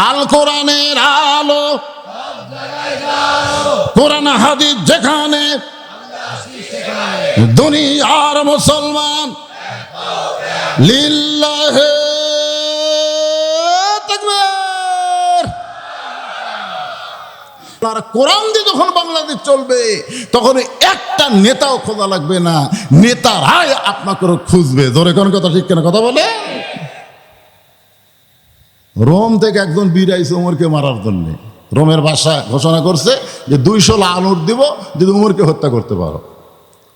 আল কোরআনের আলো, কোরআন হাদিস যেখানে, দুনিয়ার মুসলমান লিল্লাহে তাকবীর। কোরআন দিয়ে যখন বাংলাদেশ চলবে, তখন একটা নেতাও খোঁজা লাগবে না, নেতারাই আপনাকে খুঁজবে। জোরে কোন কথা ঠিক কেন কথা বলে? রোম থেকে একজন বীর আইছে উমরকে মারার জন্য। রোমের বাদশা ঘোষণা করছে যে 200 লালুর দিব যদি উমরকে হত্যা করতে পারো।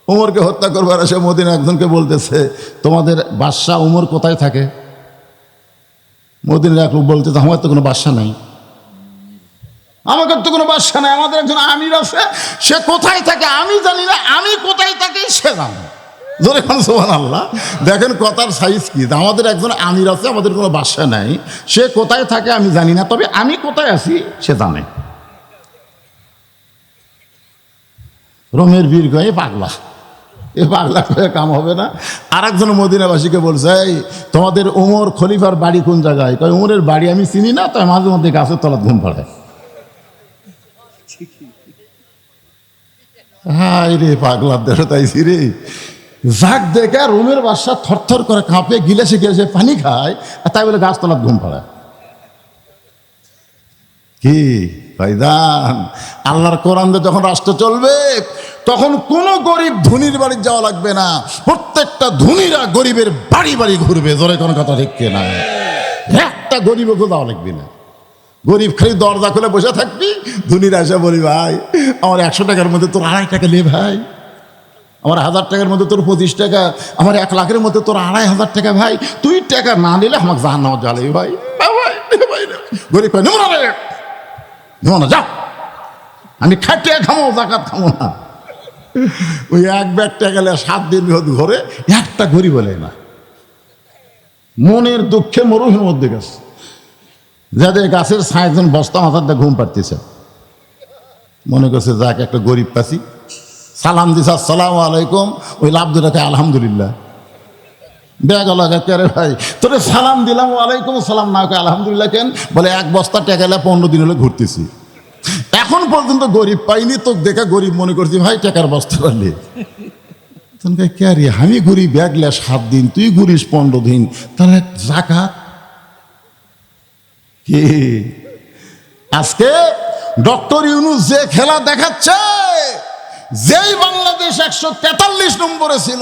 উমরকে হত্যা করবার এসে মদিনা একজনকে বলতেছে, তোমাদের বাদশা উমর কোথায় থাকে? মদিনার এক লোক বলতেছে, আমার তো কোনো বাদশা নাই, আমাদের তো কোনো বাদশা নাই, আমাদের একজন আমির আছে, সে কোথায় থাকে আমি জানি না, আমি কোথায় থাকি সে জানে। ধরে খান সুবহানাল্লাহ। দেখেন কথার সাইজ কি। আমাদের একজন আমির আছে, আমাদের কোনো বাদশা নাই, সে কোথায় থাকে আমি জানি না, তবে আমি কোথায় আছি সে জানে। রোমের বীর কয়ে পাগলা, এ পাগলা কয়ে কাম হবে না। আর একজন মদিনাবাসীকে বলছে, এই তোমাদের ওমর খলিফার বাড়ি কোন জায়গায়? কয় ওমরের বাড়ি আমি চিনি না, তাই মাঝে মধ্যে গাছের তলায় ঘুম পাড়ায়। হ্যাঁ রে পাগলার দেশে তাইছি রে। যাক দেখে রোমের বাদশা থরথর করে কাঁপে, গিলাসে গিলাসে পানি খায়, আর তাই বলে গাছ তলায় ঘুম পাড়ায়। কি ভাইজান, আল্লাহর কোরআন দিয়ে যখন রাষ্ট্র চলবে, তখন কোনো গরিব ধনীর বাড়ি যাওয়া লাগবে না, প্রত্যেকটা ধনীরা গরিবের বাড়ি বাড়ি ঘুরবে। জোরে কোনো কথা ঠিক না? একটা গরিবকে যাওয়া লাগবে না। গরিব খালি দরজা খুলে বসে থাকবি, ধনীরা এসে বলি, ভাই আমার 100 টাকার মধ্যে তোর 2.5 টাকা নে, ভাই আমার 1000 টাকার মধ্যে তোর 25 টাকা, আমার 1 লাখের মধ্যে তোর 2,500 টাকা, ভাই তুই টাকা না নিলে আমাকে জাহান্নামে জ্বালে। ভাই গরিব কয়, নেব না, যাও, আমি খাটিয়ে খামো, জাকাত খামো না। ওই এক ব্যাগ টাকা গেলে 7 দিন ঘরে একটা গরিব বলে না। মনের দুঃখে মরুভূমির মধ্যে গেছে, যাদের গাছের ছায় একজন বস্তা মাথার দিয়ে ঘুম পাড়তেছে। মনে করছে যাক একটা গরিব পাচ্ছি, সালাম দিস আসসালামু আলাইকুম, ওই লাভ দুটাকে আলহামদুলিল্লাহ। ব্যাগ লাগা কে ভাই, তোরে সালাম দিলাম ওয়ালাইকুম সালাম, না কে আলহামদুলিল্লাহ কেন? বলে এক বস্তা টেকালে 15 দিন হলে ঘুরতেছি, এখন পর্যন্ত গরিব পাইনি, তো দেখে গরিব মনে করছি ভাই টাকার বস্তা পারলে। কে রে, আমি ঘুরি ব্যাগলে 7 দিন, তুই ঘুরিস 15 দিন, তাহলে জাকাত কি? আজকে ডক্টর ইউনূস যে খেলা দেখাচ্ছে, যেই বাংলাদেশ 143 নম্বরে ছিল,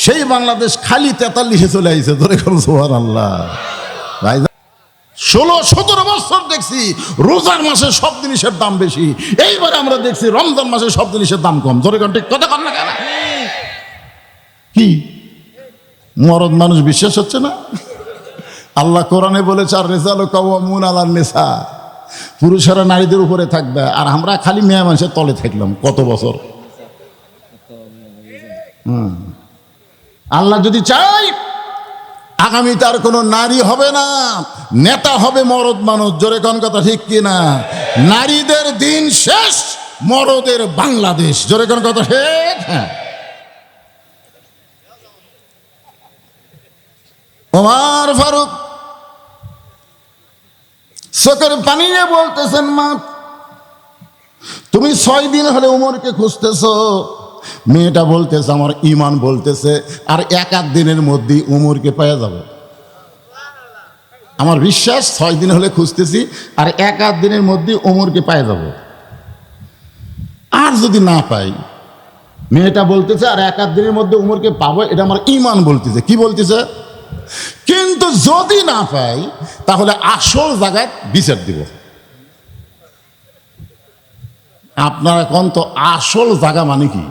সেই বাংলাদেশ খালি 43-এ চলে আইছে। ধরে কোন সুবহানাল্লাহ। ভাই 16-17 বছর দেখছি রোজার মাসে সব জিনিসের দাম বেশি, এইবার আমরা দেখছি রমজান মাসে সব জিনিসের দাম কম। ধরে কোন ঠিক কথা কন না কেন? কি মরদ মানুষ বিশ্বাস হচ্ছে না? আল্লাহ কোরআনে বলেছে আর রিজালু কাওয়ামুন আলান নিসা, পুরুষেরা নারীদের উপরে থাকবে, আর আমরা খালি মেয়ে মানুষের তলে থাকলাম কত বছর। আল্লাহ যদি চাই আগামীতে আর কোনো নারী হবে না, নেতা হবে মরদ মানুষ। জোরে কোন কথা ঠিক কিনা? নারীদের দিন শেষ, মরদের বাংলাদেশ। জোরে কোন কথা ঠিক? হ্যাঁ। ওমর ফারুক চোখের পানি নিয়ে বলতেছেন, মা তুমি 6 দিন হলে উমরকে খুঁজতেছ। মেয়েটা বলতেছে আমার ইমান বলতেছে আর 1-8 দিনের মধ্যেই উমরকে পেয়ে যাব। আমার বিশ্বাস 6 দিন হলে খুঁজতেছি আর 1-8 দিনের মধ্যেই উমরকে পেয়ে যাব। আর যদি না পাই, মেয়েটা বলতেছে আর 1-8 দিনের মধ্যে উমরকে পাবো, এটা আমার ইমান বলতেছে। কি বলতেছে? কিন্তু যদি না পাই তাহলে আসল জায়গায় বিচার দিব। আপনারা কোন তো আসল জায়গা মানে কি?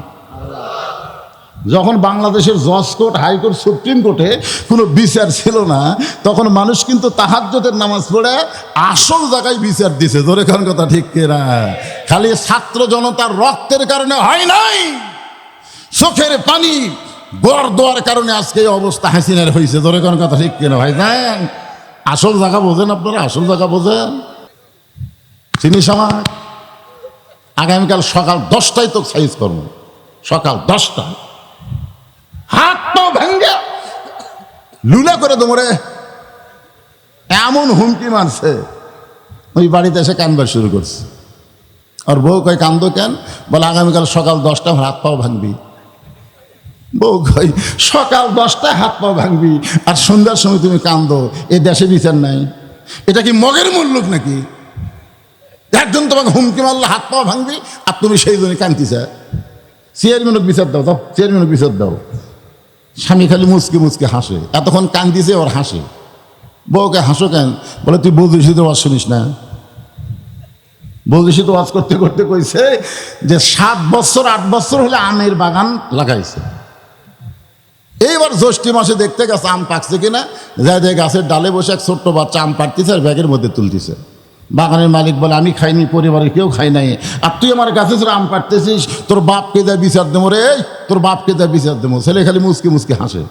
যখন বাংলাদেশের জজ কোর্ট, হাইকোর্ট, সুপ্রিম কোর্টে কোনো বিচার ছিল না, তখন মানুষ কিন্তু তাহাজ্জুদের নামাজ পড়ে আসল জায়গায় বিচার দিছে। ধরে কোন কথা ঠিক কিনা? খালি ছাত্র জনতার রক্তের কারণে হয় নাই, চোখের পানি গড় দেওয়ার কারণে আজকে এই অবস্থা হাসিনার হয়েছে। ধরে কোন কথা ঠিক কিনা? ভাই যান, আসল জায়গা বোঝেন আপনারা? আসল জায়গা বোঝেন? চিনি সমাজ আগামীকাল সকাল 10টায় তো সাইজ করবো, সকাল 10টা, হাত পা ভেঙ্গে লুলা করে তোমরে, এমন হুমকি মারছে। ওই বাড়িতে এসে কান্দবার শুরু করছে। আর বউ কয় কান্দো কেন? বলে আগামীকাল সকাল 10টা হাত পাও ভাঙবি। বউ কয় সকাল 10টায় হাত পাও ভাঙবি আর সন্ধ্যার সময় তুমি কান্দো, এ দেশে বিচার নাই? এটা কি মগের মুল্লুক নাকি? একজন তোমাকে হুমকি মারলে হাত পাও ভাঙবি আর তুমি সেই জন্য কান্দিছে। চেয়ারম্যানক বিচার দাও, দাও চেয়ারম্যানক বিচার দাও। স্বামী খালি মুচকি মুচকি হাসে, এতক্ষণ কান্দিছে ওর হাসে। বউকে হাসো কেন? বলে তুই বলছিস তো ওয়াজ শুনিস না? বলছিস তো ওয়াজ করতে করতে কইছে যে 7 বছর 8 বছর হলে আমের বাগান লাগাইছে, এইবার জ্যৈষ্ঠী মাসে দেখতে গেছে আম পাকছে কিনা, যাই দেখ গাছের ডালে বসে এক ছোট্ট বাচ্চা আম পাড়তেছে আর ব্যাগের মধ্যে তুলতেছে। বাগানের মালিক বলে আমি খাইনি, পরিবারের কেউ খাই নাই, আর তুই আমার গাছে আম পাড়তেছিস, তোর বাপকে যা বিচার দেবো রে, তোর বাপকে যা বিচার দেবো। ছেলে খালি মুচকি মুচকি হাসে।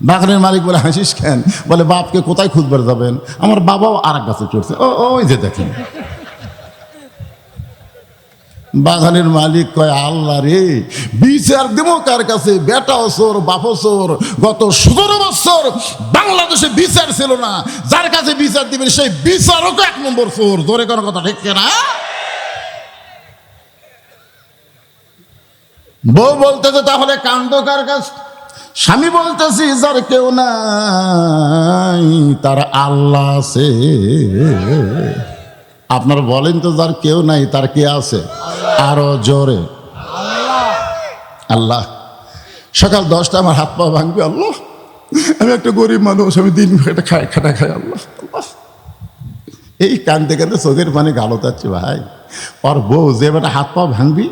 বাগানের মালিক বলে হাসিস কেন? বলে বাপকে কোথায় খুঁজবার যাবেন? আমার বাবাও আর এক গাছে চড়ছে, ওই যে দেখেন। বাগানের মালিক কয় আল্লাহ রে, বিচার দেবো কার কাছে? বেটাও চোর, বাপও চোর। গত 17 বছর বাংলাদেশে বিচার ছিল না, যার কাছে বিচার দিবেন সেই বিচারক 1 নম্বর চোর। ধরে কোনো কথা ঠিক না? বউ বলতেছে তাহলে কান্দো কার কাছে? স্বামী বলতেছি যার কেউ নাই তার আল্লাহ আছে। আপনারা বলেন তো যার কেউ নাই তার কে আছে? আরো জোরে আল্লাহ। সকাল 10টা আমার হাত পা ভাঙবে, আল্লাহ আমি একটা গরিব মানুষ, আমি দিন একটা খাটা খাই, আল্লাহ আল্লাহ। এই কানতে কানতে চোখের পানি গালো যাচ্ছে। ভাই ওর বউ যে বেটা হাত পা ভাঙবি,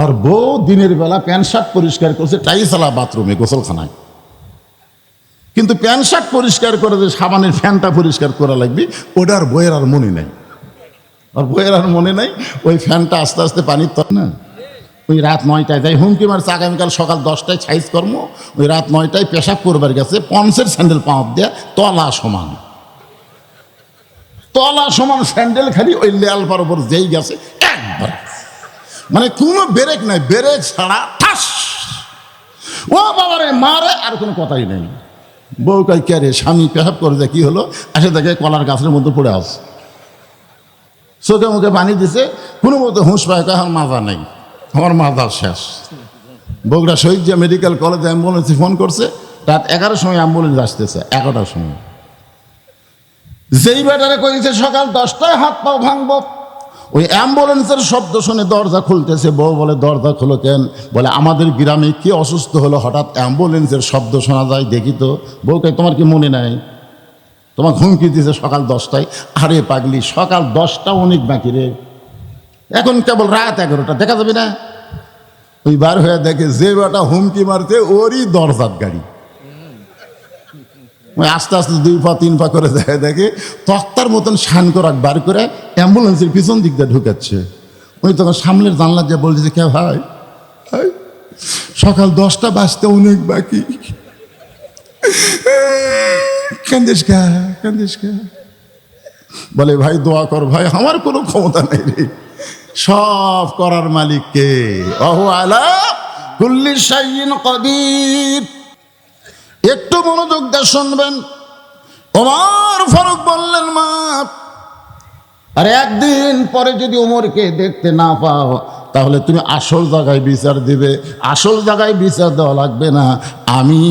ওর বউ দিনের বেলা প্যান্ট শার্ট পরিষ্কার করছে টাইসালা বাথরুমে গোসলখানায়, কিন্তু প্যান্ট শার্ট পরিষ্কার করে যে সাবানের ফ্যানটা পরিষ্কার করা লাগবে ওটা আর বইয়ের আর মনে নাই। আর বইয়ের আর মনে নাই, ওই ফ্যানটা আস্তে আস্তে পানির তর না, ওই রাত 9টায় যাই হুমকি মারছে আগামীকাল সকাল 10টায় সাইজ কর্ম। ওই রাত 9টায় পেশাব করবার গেছে, পন্সের স্যান্ডেল পাঁপ দেয়া তলা সমান, তলা সমান স্যান্ডেল খালি ওই লেয়াল পার ওপর যেই গেছে একবার মানে কোনো ব্রেক নাই, ব্রেক ছাড়া ঠাস, ও বাবারে মারে, আর কোনো কথাই নেই। বউ কই কে রে, স্বামী পেশাব করে যায়, কি হলো, এসে দেখে কলার গাছের মধ্যে পড়ে আস, চোখে মুখে পানি দিছে, কোনো মতো হুঁশ পায়, এখন মাজা নেই, আমার মাজা শেষ। বগুড়া শহীদ জিয়া মেডিকেল কলেজে অ্যাম্বুলেন্সে ফোন করছে, রাত 11টার সময় অ্যাম্বুলেন্স আসতেছে, 11টার সময়। যেই ব্যাটারে করেছে সকাল 10টায় হাত পাও ভাঙবো, ওই অ্যাম্বুলেন্সের শব্দ শুনে দরজা খুলতেছে। বউ বলে দরজা খুলো কেন? বলে আমাদের গ্রামে কি অসুস্থ হলো, হঠাৎ অ্যাম্বুলেন্সের শব্দ শোনা যায়, দেখি তো। বউ কয় তোমার কি মনে নাই, তোমার হুমকি দিয়েছে সকাল 10টায়। আরে পাগলি, সকাল 10টা অনেক বাকি রে, এখন কেবল রাত 11টা, দেখা যাবে না? ওই বার হয়ে দেখে যে বেটা হুমকি মারতে ওরই দরজার গাড়ি। ওই আস্তে আস্তে 2 পা 3 পা করে দেখে তক্তার মতন শান করাক বার করে অ্যাম্বুলেন্সের পিছন দিক দিয়ে ঢুকাচ্ছে। উনি তখন সামনের জানলা যে বলছে, কে ভাই, সকাল 10টা বাজতে অনেক বাকি, কান্দিস কা, কান্দিস কা? বলে ভাই দোয়া কর ভাই, আমার কোনো ক্ষমতা নেই রে, সব করার মালিক কে, ওহু আলা কুল্লি শাইইন কাদির। একটু মনোযোগ দিয়ে শুনবেন। ওমর ফারুক বললেন, মা, আর একদিন পরে যদি ওমরকে দেখতে না পাও, তাহলে তুমি আসল জায়গায় বিচার দিবে। আসল জায়গায় বিচার দেওয়া লাগবে না, আমি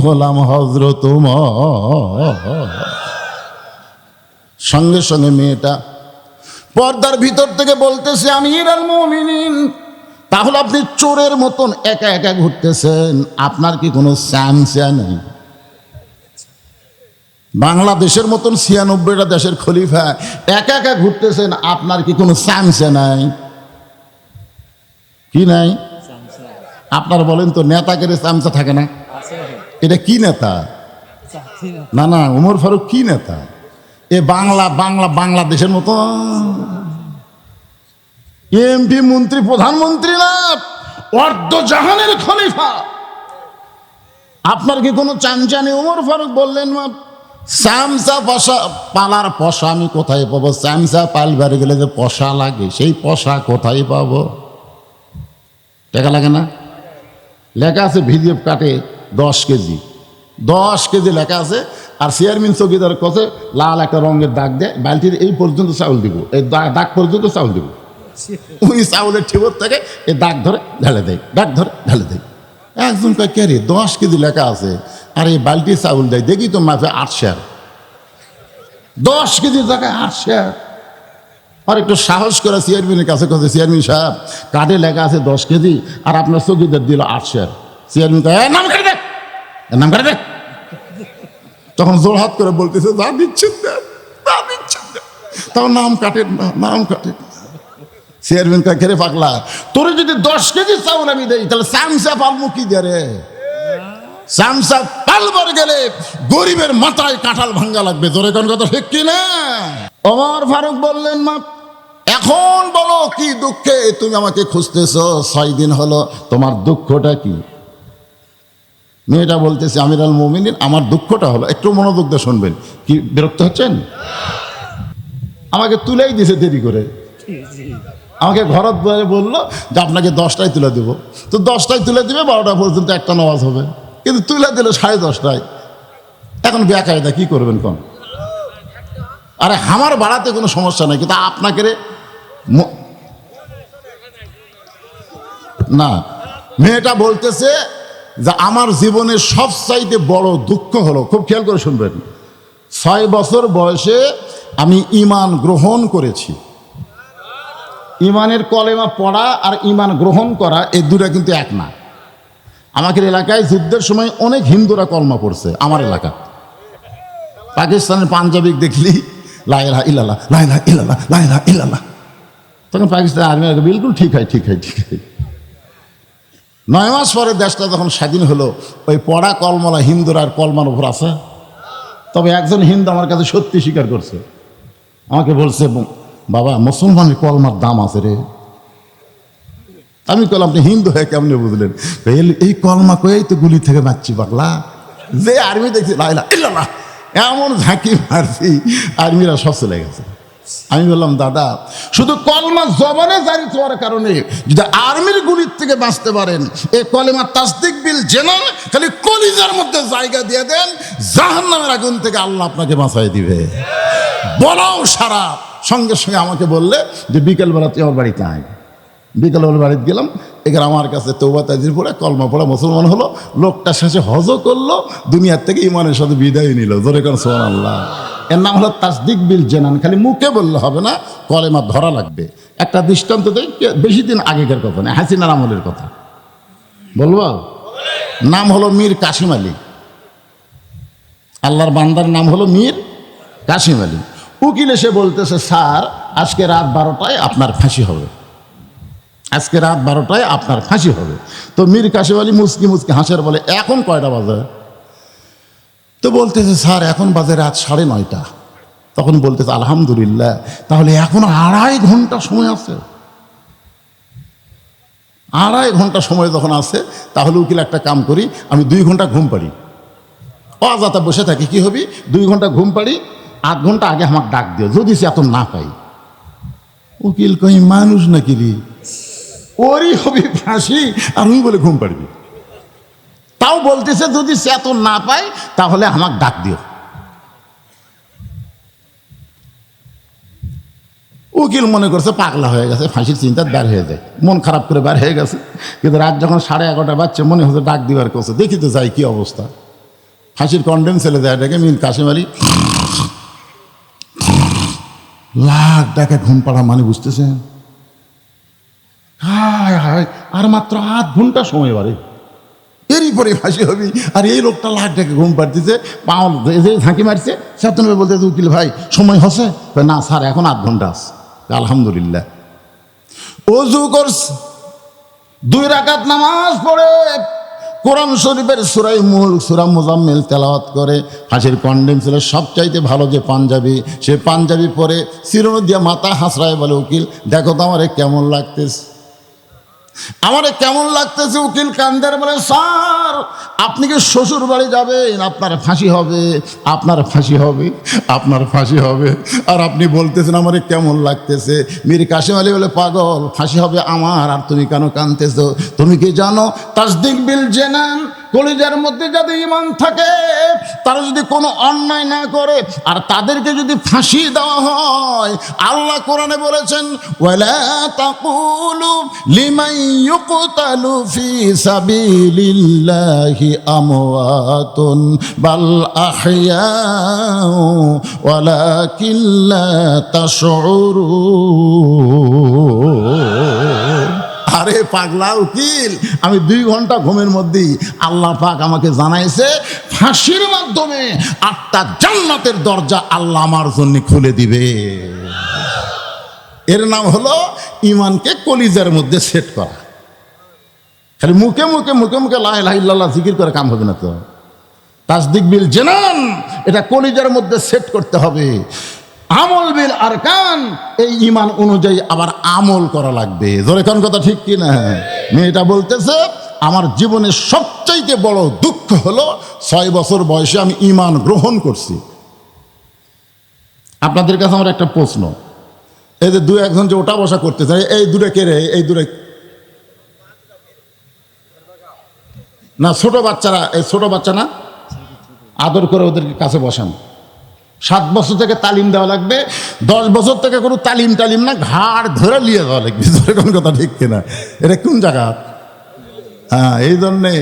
হলাম হযরত ওমর। সঙ্গে সঙ্গে মেয়েটা পর্দার ভিতর থেকে বলতেছে, আমিরুল মুমিনিন, তাহলে আপনি চোরের মতন একা একা ঘুরতেছেন, আপনার কি কোনো স্যামসা নেই? বাংলাদেশের মতন 96টা দেশের খলিফা একা একা ঘুরতেছেন, আপনার কি কোনো স্যামসা নাই? কি নাই? আপনার বলেন তো, নেতাকে স্যামসা থাকে না? এটা কি নেতা? না না, ওমর ফারুক কি নেতা? এ বাংলাদেশের মতো এমপি, মন্ত্রী, প্রধানমন্ত্রী না, অর্ধ জাহানের খলিফা। আপনার কি কোনো চামচা নেই? ওমর ফারুক বললেন, মা, স্যামসা পশা পালার পশা আমি কোথায় পাবো? স্যামসা পালবার গেলে যে পশা লাগে, সেই পশা কোথায় পাবো? টাকা লাগে না? লেখা আছে ভিডিএফ কাটে 10 কেজি, 10 কেজি লেখা আছে। আর চেয়ারম্যান চৌকিদার কাছে লাল একটা রঙের দাগ দেয়, বালতির এই পর্যন্ত চাউল দিব, এই দাগ পর্যন্ত চাউল দিব। ওই চাউলের ঠিবর থেকে এই দাগ ধরে ঢেলে দেয়, দাগ ধরে ঢেলে দেয়। একজন কয়, কে রে, 10 কেজি লেখা আছে আর এই বালতি চাউল দেয়, দেখি তো মাপে 8 সের, 10 কেজির জায়গায় 8 সের। আর একটু সাহস করে চেয়ারম্যানের কাছে কথা, চেয়ারম্যান সাহেব, কার্ডে লেখা আছে 10 কেজি আর আপনার চৌকিদার দিল 8 সের। চেয়ারম্যান কয়, নাম কাটে দে, নাম কাটে দে। তখন জোরহাত করে বলতেছে, যা দিচ্ছেন দেন, যা দিচ্ছেন দেন। তাও নাম কাটেন না, নাম কাটেন না। চেয়ারম্যান কয়, কে রে পাগলা, তোরে যদি 10 কেজি চাউল আমি দেই, তাহলে চামচা পালমু কি দিয়ে রে? চামচা পালবার গেলে গরিবের মাথায় কাঁঠাল ভাঙ্গা লাগবে। জোরে কোন কথা ঠিক কি না? ওমর ফারুক বললেন, মা, এখন বলো কি দুঃখে তুমি আমাকে খুঁজতেছ? 6 দিন হলো, তোমার দুঃখটা কি? মেয়েটা বলতেছে, আমিরুল মুমিনিন, আমার দুঃখটা হলো, একটু মনোযোগ দিয়ে শুনবেন। কি বিরক্ত হচ্ছেন? আমাকে তুলেই দিয়েছে দেরি করে, আমাকে ঘরত বললো যে আপনাকে 10টায় তুলে দেবো। তো 10টায় তুলে দিবে, 12টা পর্যন্ত একটা নামাজ হবে, কিন্তু তুলে দিল 10:30টায়। এখন বেকায়দা কি করবেন কোন? আরে আমার বাড়াতে কোনো সমস্যা নেই, কিন্তু আপনাকে না। মেয়েটা বলতেছে যে আমার জীবনের সবচাইতে বড় দুঃখ হলো, খুব খেয়াল করে শুনবেন, 6 বছর বয়সে আমি ঈমান গ্রহণ করেছি। ঈমানের কলেমা পড়া আর ঈমান গ্রহণ করা, এই দুটা কিন্তু এক না। আমাদের এলাকায় যুদ্ধের সময় অনেক হিন্দুরা কলমা পড়ছে। আমার এলাকা পাকিস্তানের পাঞ্জাবিক দেখলি লা ইলাহা ইল্লাল্লাহ, লা ইলাহা ইল্লাল্লাহ, লা ইলাহা ইল্লাল্লাহ। তখন পাকিস্তান আর্মি বিলকুল ঠিক হয়, ঠিক হয়, ঠিক হয়। 9 মাস পরে দেশটা যখন স্বাধীন হলো, ওই পড়া কলমলা হিন্দুরা আর কলমার উপর আছে। তবে একজন হিন্দু আমার কাছে সত্যি স্বীকার করছে, আমাকে বলছে, বাবা, মুসলমানের কলমার দাম আছে রে। আমি কলম, আপনি হিন্দু হয়ে কেমনে বুঝলেন? এই কলমা কয়েই তো গুলি থেকে মারছি পাগলা। যে আর্মি দেখছি লা ইলাহা ইল্লাল্লাহ এমন ঝাঁকি মারছি, আর্মিরা সব চলে গেছে। আমি বললাম দাদা, শুধু কলমা জবানে জারি হওয়ার কারণে যদি আর্মির গুলির থেকে বাঁচতে পারেন, এই কলেমা তাসদিক বিল জেনান খালি কলিজার মধ্যে জায়গা দিয়ে দেন, জাহান্নামের আগুন থেকে আল্লাহ আপনাকে বাঁচাই দিবে। বলাও সারা। সঙ্গে সঙ্গে আমাকে বললে যে বিকেলবেলা তুই আমার বাড়িতে আয়। বিকেলবেলা বাড়িতে গেলাম, এখানে আমার কাছে তওবা তাজির পড়ে কলমা পড়া মুসলমান হলো। লোকটা শেষে হজও করলো, দুনিয়ার থেকে ইমানের সাথে বিদায় নিল। জোরে কর সুবহানাল্লাহ। এর নাম হলো তাসদিক বিল জেনান। খালি মুখে বললে হবে না, কলেমা ধরা লাগবে। একটা দৃষ্টান্ত দেয়, বেশি দিন আগেকার কথা না, হাসিনার আমলের কথা বলবো। নাম হলো মীর কাসিম আলী। আল্লাহর বান্দার নাম হলো মীর কাসিম আলী। উকিল এসে বলতেছে, স্যার আজকে রাত 12টায় আপনার ফাঁসি হবে, আজকে রাত 12টায় আপনার ফাঁসি হবে। তো মীর কাসিম আলী মুচকি মুচকি হাসের বলে, এখন কয়টা বাজে? তো বলতেছে, স্যার এখন বাজে রাত 9:30। তখন বলতেছে, আলহামদুলিল্লাহ, তাহলে এখনো 2.5 ঘন্টা সময় আছে। 2.5 ঘন্টা সময় যখন আছে, তাহলে উকিল একটা কাম করি, আমি 2 ঘন্টা ঘুম পাড়ি। অযথা বসে থাকি, কি হবি? 2 ঘন্টা ঘুম পাড়ি, 8 ঘন্টা আগে আমাকে ডাক দিও, যদি সে এত না পাই। উকিল কই, মানুষ নাকি রে, ওরই হবি ফাঁসি আর উনি বলে ঘুম পাড়বি। তাও বলতেছে যদি সে এত না পায় তাহলে আমাকে ডাক দিও। উকিল মনে করছে পাগলা হয়ে গেছে, ফাঁসির চিন্তা বের হয়ে যায়, মন খারাপ করে বের হয়ে গেছে। কিন্তু রাত যখন 11:30 বাজছে, মনে হচ্ছে ডাক দিবার করছে, দেখি তো যাই কি অবস্থা। ফাঁসির কন্ডেম ছেলে দেয়, ডেকে মীর কাসিম আলী লাখ টাকা ঘুম পাড়া, মানে বুঝতেছেন? হায় হায়, আর মাত্র 8 ঘন্টা সময় বাড়ে, এরই পরে ফাঁসি হবি। আর এই লোকটা লাখ টাকা ঘুম পাড়তেছে, পাও যে ঝাঁকি মারছে, সেতন বলতেছে, উকিল ভাই সময় হচ্ছে? না স্যার, এখন 8 ঘন্টা আছে। আলহামদুলিল্লাহ। ওযু করছে, 2 রাকাত নামাজ পড়ে কোরআন শরীফের সূরা মুলক, সূরা মুজাম্মিল তেলাওয়াত করে। ফাঁসির কন্ডেম ছিল সবচাইতে ভালো যে পাঞ্জাবি, সে পাঞ্জাবি পরে চিরুনি দিয়া মাথা হাসরায় বলে, উকিল দেখো তো আমারে কেমন লাগতেছে, আমারে কেমন লাগতেছে। উকিল কান্দের বলে, স্যার আপনি কি শ্বশুর বাড়ি যাবেন? আপনার ফাঁসি হবে, আপনার ফাঁসি হবে, আপনার ফাঁসি হবে। আর আপনি বলতেছেন আমারে কেমন লাগতেছে। মীর কাসিম আলী বলে, পাগল, ফাঁসি হবে আমার, আর তুমি কেন কাঁদতেছো? তুমি কি জানো তাসদিক বিল জেনান, কলিজার মধ্যে যাদের ঈমান থাকে, তারা যদি কোনো অন্যায় না করে আর তাদেরকে যদি ফাঁসি দেওয়া হয়, আল্লাহ কোরআনে বলেছেন, ওয়ালা তাকুলু লিমান ইউকতালু ফি সাবিলিল্লাহি আমওয়াতুন বাল আহইয়াউ ওয়ালাকিন লা তাশউরুন। আরে পাগলা উকিল, আমি 2 ঘন্টা ঘুমের মধ্যেই আল্লাহ পাক আমাকে জানাইছে, ফাঁসির মাধ্যমে 8টা জান্নাতের দরজা আল্লাহ আমার জন্য খুলে দিবে। এর নাম হলো ঈমানকে কলিজার মধ্যে সেট করা। খালি মুখে মুখে মুখে মুখে লা ইলাহা ইল্লাল্লাহ জিকির করে কাম হবে না তো। তাসদিক বিল জেনান, এটা কলিজার মধ্যে সেট করতে হবে। আমল বিল আরকান, এই ঈমান অনুযায়ী আবার আমল করা লাগবে। জোরে কোন কথা ঠিক কি না? মেয়েটা বলতেছে, আমার জীবনের সবচাইতে বড় দুঃখ হলো 6 বছর বয়সে আমি ঈমান গ্রহণ করছি। আপনাদের কাছে আমার একটা প্রশ্ন, এই যে 2-1জন যে ওটা বসা করতে চায়, এই দূরে কে রে? এই দূরে না, ছোট বাচ্চারা, এই ছোট বাচ্চা না, আদর করে ওদেরকে কাছে বসান। 7 বছর থেকে তালিম দেওয়া লাগবে, 10 বছর থেকে কোনো তালিম না, ঘাড় ধরে নিয়ে যাওয়া লাগবে। কোন কথা ঠিক কিনা? এটা কোন জায়গা? হ্যাঁ, এই জন্যে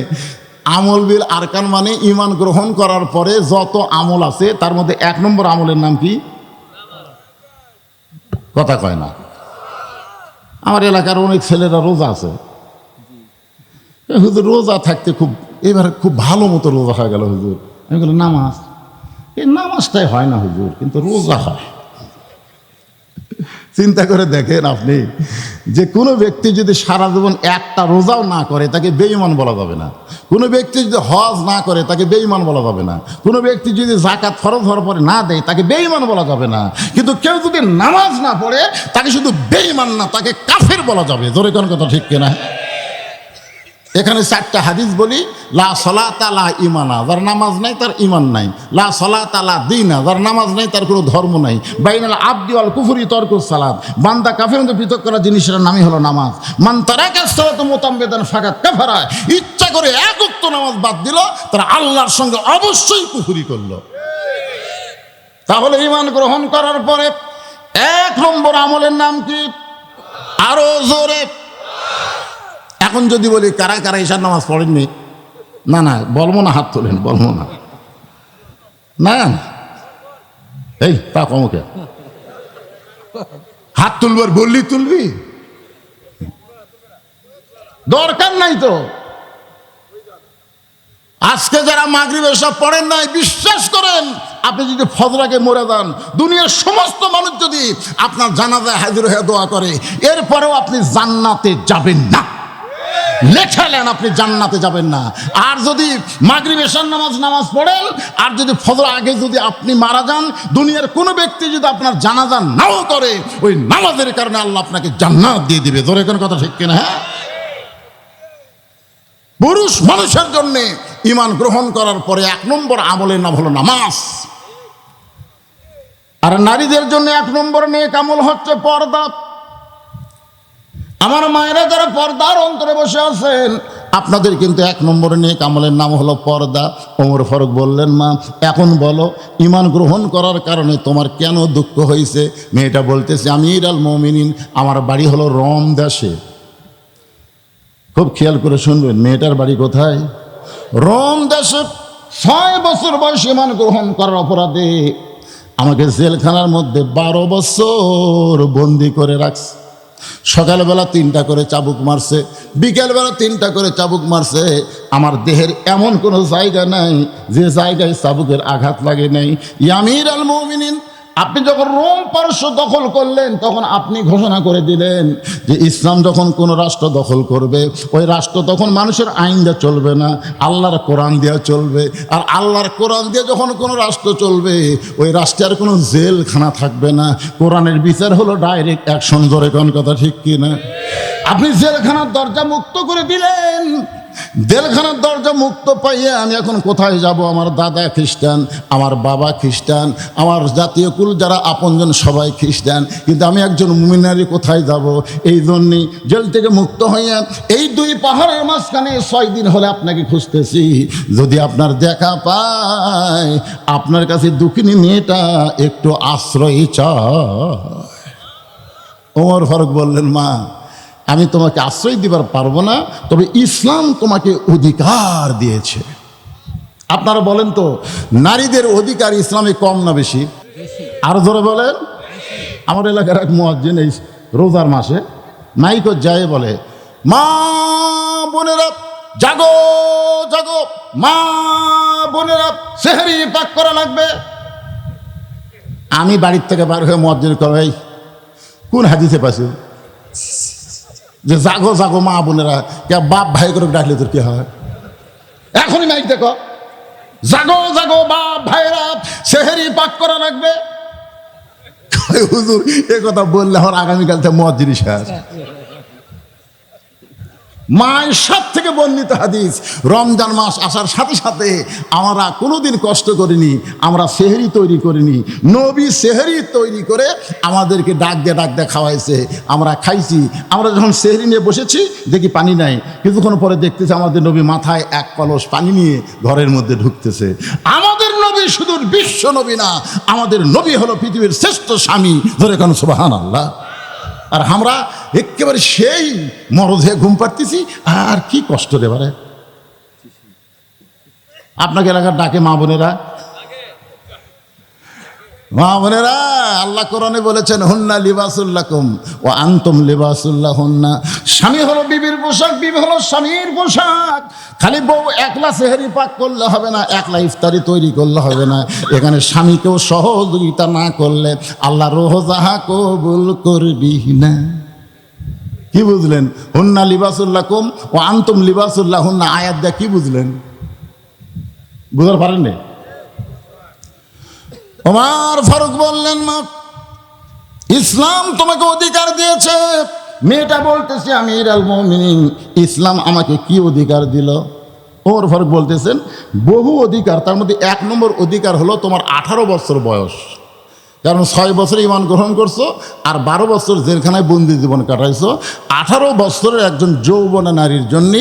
আমল বিল আরকান মানে ঈমান গ্রহণ করার পরে যত আমল আছে তার মধ্যে 1 নম্বর আমলের নাম কি? কথা কয় না। আমার এলাকার অনেক ছেলেরা রোজা আছে, হুজুর রোজা থাকতে এবার খুব ভালো মতো রোজা হয়ে গেল হুজুর। আমি বলি নামাজ, এই নামাজটাই হয় না হুজুর, কিন্তু রোজা হয়। চিন্তা করে দেখেন আপনি, যে কোনো ব্যক্তি যদি সারা জীবন একটা রোজাও না করে তাকে বেঈমান বলা যাবে না। কোনো ব্যক্তি যদি হজ না করে তাকে বেঈমান বলা যাবে না। কোনো ব্যক্তি যদি যাকাত ফরজ হওয়ার পরে না দেয় তাকে বেঈমান বলা যাবে না। কিন্তু কেউ যদি নামাজ না পড়ে তাকে শুধু বেঈমান না, তাকে কাফের বলা যাবে। জোরে কোন কথা ঠিক কিনা? এখানে 4টা হাদিস বলি। লা সলাতা লা ঈমানা, যার নামাজ নাই তার ঈমান নাই। লা সলাতা লা দীনা, যার নামাজ নাই তার কোনো ধর্ম নাই। বাইনাল আবদি ওয়াল কুফরি তরকুস সালাত, বান্দা কাফের মধ্যে পৃথক করা জিনিসের নামই হলো নামাজ। মান তারাকা সালাতা মুতাম্মিদান ফাকাত কাফারা, ইচ্ছা করে এক ওয়াক্ত নামাজ বাদ দিল, তারা আল্লাহর সঙ্গে অবশ্যই কুফরি করলো। তাহলে ঈমান গ্রহণ করার পরে 1 নম্বর আমলের নাম কি? আরো জোরে। এখন যদি বলি কারা কারা ঈশার নামাজ পড়েননি, না না বলবো না, হাত তোলেন, বলবো না। না এই তা কমকে হাত তুলবার বললি তুলবি, দরকার নাই তো। আজকে যারা মাগরিব সব পড়েন নাই, বিশ্বাস করেন আপনি যদি ফজরাকে মরে যান, দুনিয়ার সমস্ত মানুষ যদি আপনার জানাজায় হাজির হয়ে দোয়া করে, এরপরেও আপনি জান্নাতে যাবেন না। লেখালেন আপনি জান্নাতে যাবেন না। আর যদি মাগরিব এশার নামাজ পড়েন, আর যদি ফজর আগে যদি আপনি মারা যান, দুনিয়ার কোনো ব্যক্তি যদি আপনার জানাজা নাও করে, ওই নামাজের কারণে আল্লাহ আপনাকে জান্নাত দিয়ে দিবে। জোরে কোন কথা ঠিক কিনা? হ্যাঁ, পুরুষ মানুষের জন্য ঈমান গ্রহণ করার পরে 1 নম্বর আমলের নাম হলো নামাজ। আর নারীদের জন্য 1 নম্বর নেক আমল হচ্ছে পর্দা। আমার মায়েরা যারা পর্দার অন্তরে বসে আছেন, আপনাদের কিন্তু 1 নম্বরে নেক আমলের নাম হলো পর্দা। ওমর ফারুক বললেন, মা এখন বলো ঈমান গ্রহণ করার কারণে তোমার কেন দুঃখ হয়েছে? মেয়েটা বলতেছে, আমির আল মুমিনিন, আমার বাড়ি হলো রোম দেশে। খুব খেয়াল করে শুনবেন, মেয়েটার বাড়ি কোথায়? রোম দেশে। 6 বছর বয়সে ঈমান গ্রহণ করার অপরাধে আমাকে জেলখানার মধ্যে 12 বছর বন্দি করে রাখছে। সকালবেলা 3টা করে চাবুক মারছে, বিকেলবেলা 3টা করে চাবুক মারছে। আমার দেহের এমন কোনো জায়গা নাই যে জায়গায় চাবুকের আঘাত লাগে নাই। আমির আল মুমিনিন, আপনি যখন রোম পারস্য দখল করলেন, তখন আপনি ঘোষণা করে দিলেন যে ইসলাম যখন কোনো রাষ্ট্র দখল করবে, ওই রাষ্ট্র তখন মানুষের আইন দিয়ে চলবে না, আল্লাহর কোরআন দিয়ে চলবে। আর আল্লাহর কোরআন দিয়ে যখন কোনো রাষ্ট্র চলবে, ওই রাষ্ট্রের কোনো জেলখানা থাকবে না। কোরআনের বিচার হলো ডাইরেক্ট অ্যাকশন। জোরে কোন কথা ঠিক কি না? আপনি জেলখানার দরজা মুক্ত করে দিলেন। জেলখানার দরজা মুক্ত পাইয়া আমি এখন কোথায় যাব? আমার দাদা খ্রিস্টান, আমার বাবা খ্রিস্টান, আমার জাতীয় কুল যারা আপনজন সবাই খ্রিস্টান, কিন্তু আমি একজন মুমিন নারী, কোথায় যাব? এই জন্যই জেল থেকে মুক্ত হইয়া এই 2 পাহাড়ের মাঝখানে 6 দিন হলে আপনাকে খুঁজতেছি। যদি আপনার দেখা পায়, আপনার কাছে দুঃখিনী মেয়েটা একটু আশ্রয় চায়। ওমর ফারুক বললেন, মা আমি তোমাকে আশ্রয় দিবার পারবো না, তবে ইসলাম তোমাকে অধিকার দিয়েছে। আপনারা বলেন তো, নারীদের অধিকার ইসলামে কম না বেশি? আরো ধরে বলেন। আমার এলাকার এক মুয়াজ্জিন এই রোজার মাসে মাইকো যায় বলে, মা বোনেরা জাগো জাগো, মা বোনেরা সেহরি পাক করা লাগবে। আমি বাড়ির থেকে বার হয়ে মুয়াজ্জিন কই, কোন হাদিসে পাইছো যে জাগো জাগো মা বোনেরা? কে বাপ ভাই করে ডাকলে তোর কি হয়? এখনই মাইক দেখো, জাগো জাগো বাপ ভাইরা, সেহরি পাক করা লাগবে। হুজুর এ কথা বললে আমার আগামীকাল থেকে মদ জিনিস আছে। মায়ের সব থেকে বর্ণিত হাদিস, রমজান মাস আসার সাথে সাথে আমরা কোনোদিন কষ্ট করিনি, আমরা সেহরি তৈরি করিনি। নবী সেহরি তৈরি করে আমাদেরকে ডাক দিয়ে খাওয়াইছে, আমরা খাইছি। আমরা যখন সেহরি নিয়ে বসেছি, দেখি পানি নাই, কিছুক্ষণ পরে দেখতেছি আমাদের নবী মাথায় 1 কলস পানি নিয়ে ঘরের মধ্যে ঢুকতেছে। আমাদের নবী শুধু বিশ্ব নবী না, আমাদের নবী হলো পৃথিবীর শ্রেষ্ঠ স্বামী। ধরে কেন সুবহানাল্লাহ। আর আমরা একেবারে সেই মরদ হয়ে ঘুম পাড়তেছি, আর কি কষ্ট রে বারে। আপনাকে এলাকার ডাকে মা বোনেরা? মা বোনেরা, আল্লাহ কোরআনে বলেছেন, হুন্না লিবাসুল লাকুম ওয়া আনতুম লিবাসুল লাহুন্না। স্বামী হলো বিবির পোশাক, বিবি হলো স্বামীর পোশাক। খালি বউ একলা সেহরি পাক করলে হবে না, একলা ইফতারি তৈরি করলে হবে না। এখানে স্বামীকেও সহযোগিতা না করলে আল্লাহ রোজা কবুল করবি না। কি বুঝলেন? হুন্না লিবাসুল লাকুম ওয়া আনতুম লিবাসুল লাহুন্না আয়াত দিয়ে কি বুঝলেন? বুঝতে পারেননি? ওমর ফারুক বললেন, মা ইসলাম তোমাকে অধিকার দিয়েছে, মেয়েটা বলতেছে আমিরুল মুমিনিন, ইসলাম আমাকে কি অধিকার দিল? ওমর ফারুক বলতেছেন বহু অধিকার, তার মধ্যে 1 নম্বর অধিকার হলো তোমার 18 বছর বয়স। কারণ 6 বছরে ঈমান গ্রহণ করছো আর 12 বছর জেলখানায় বন্দি জীবন কাটাইছো। 18 বছরের একজন যৌবনা নারীর জন্য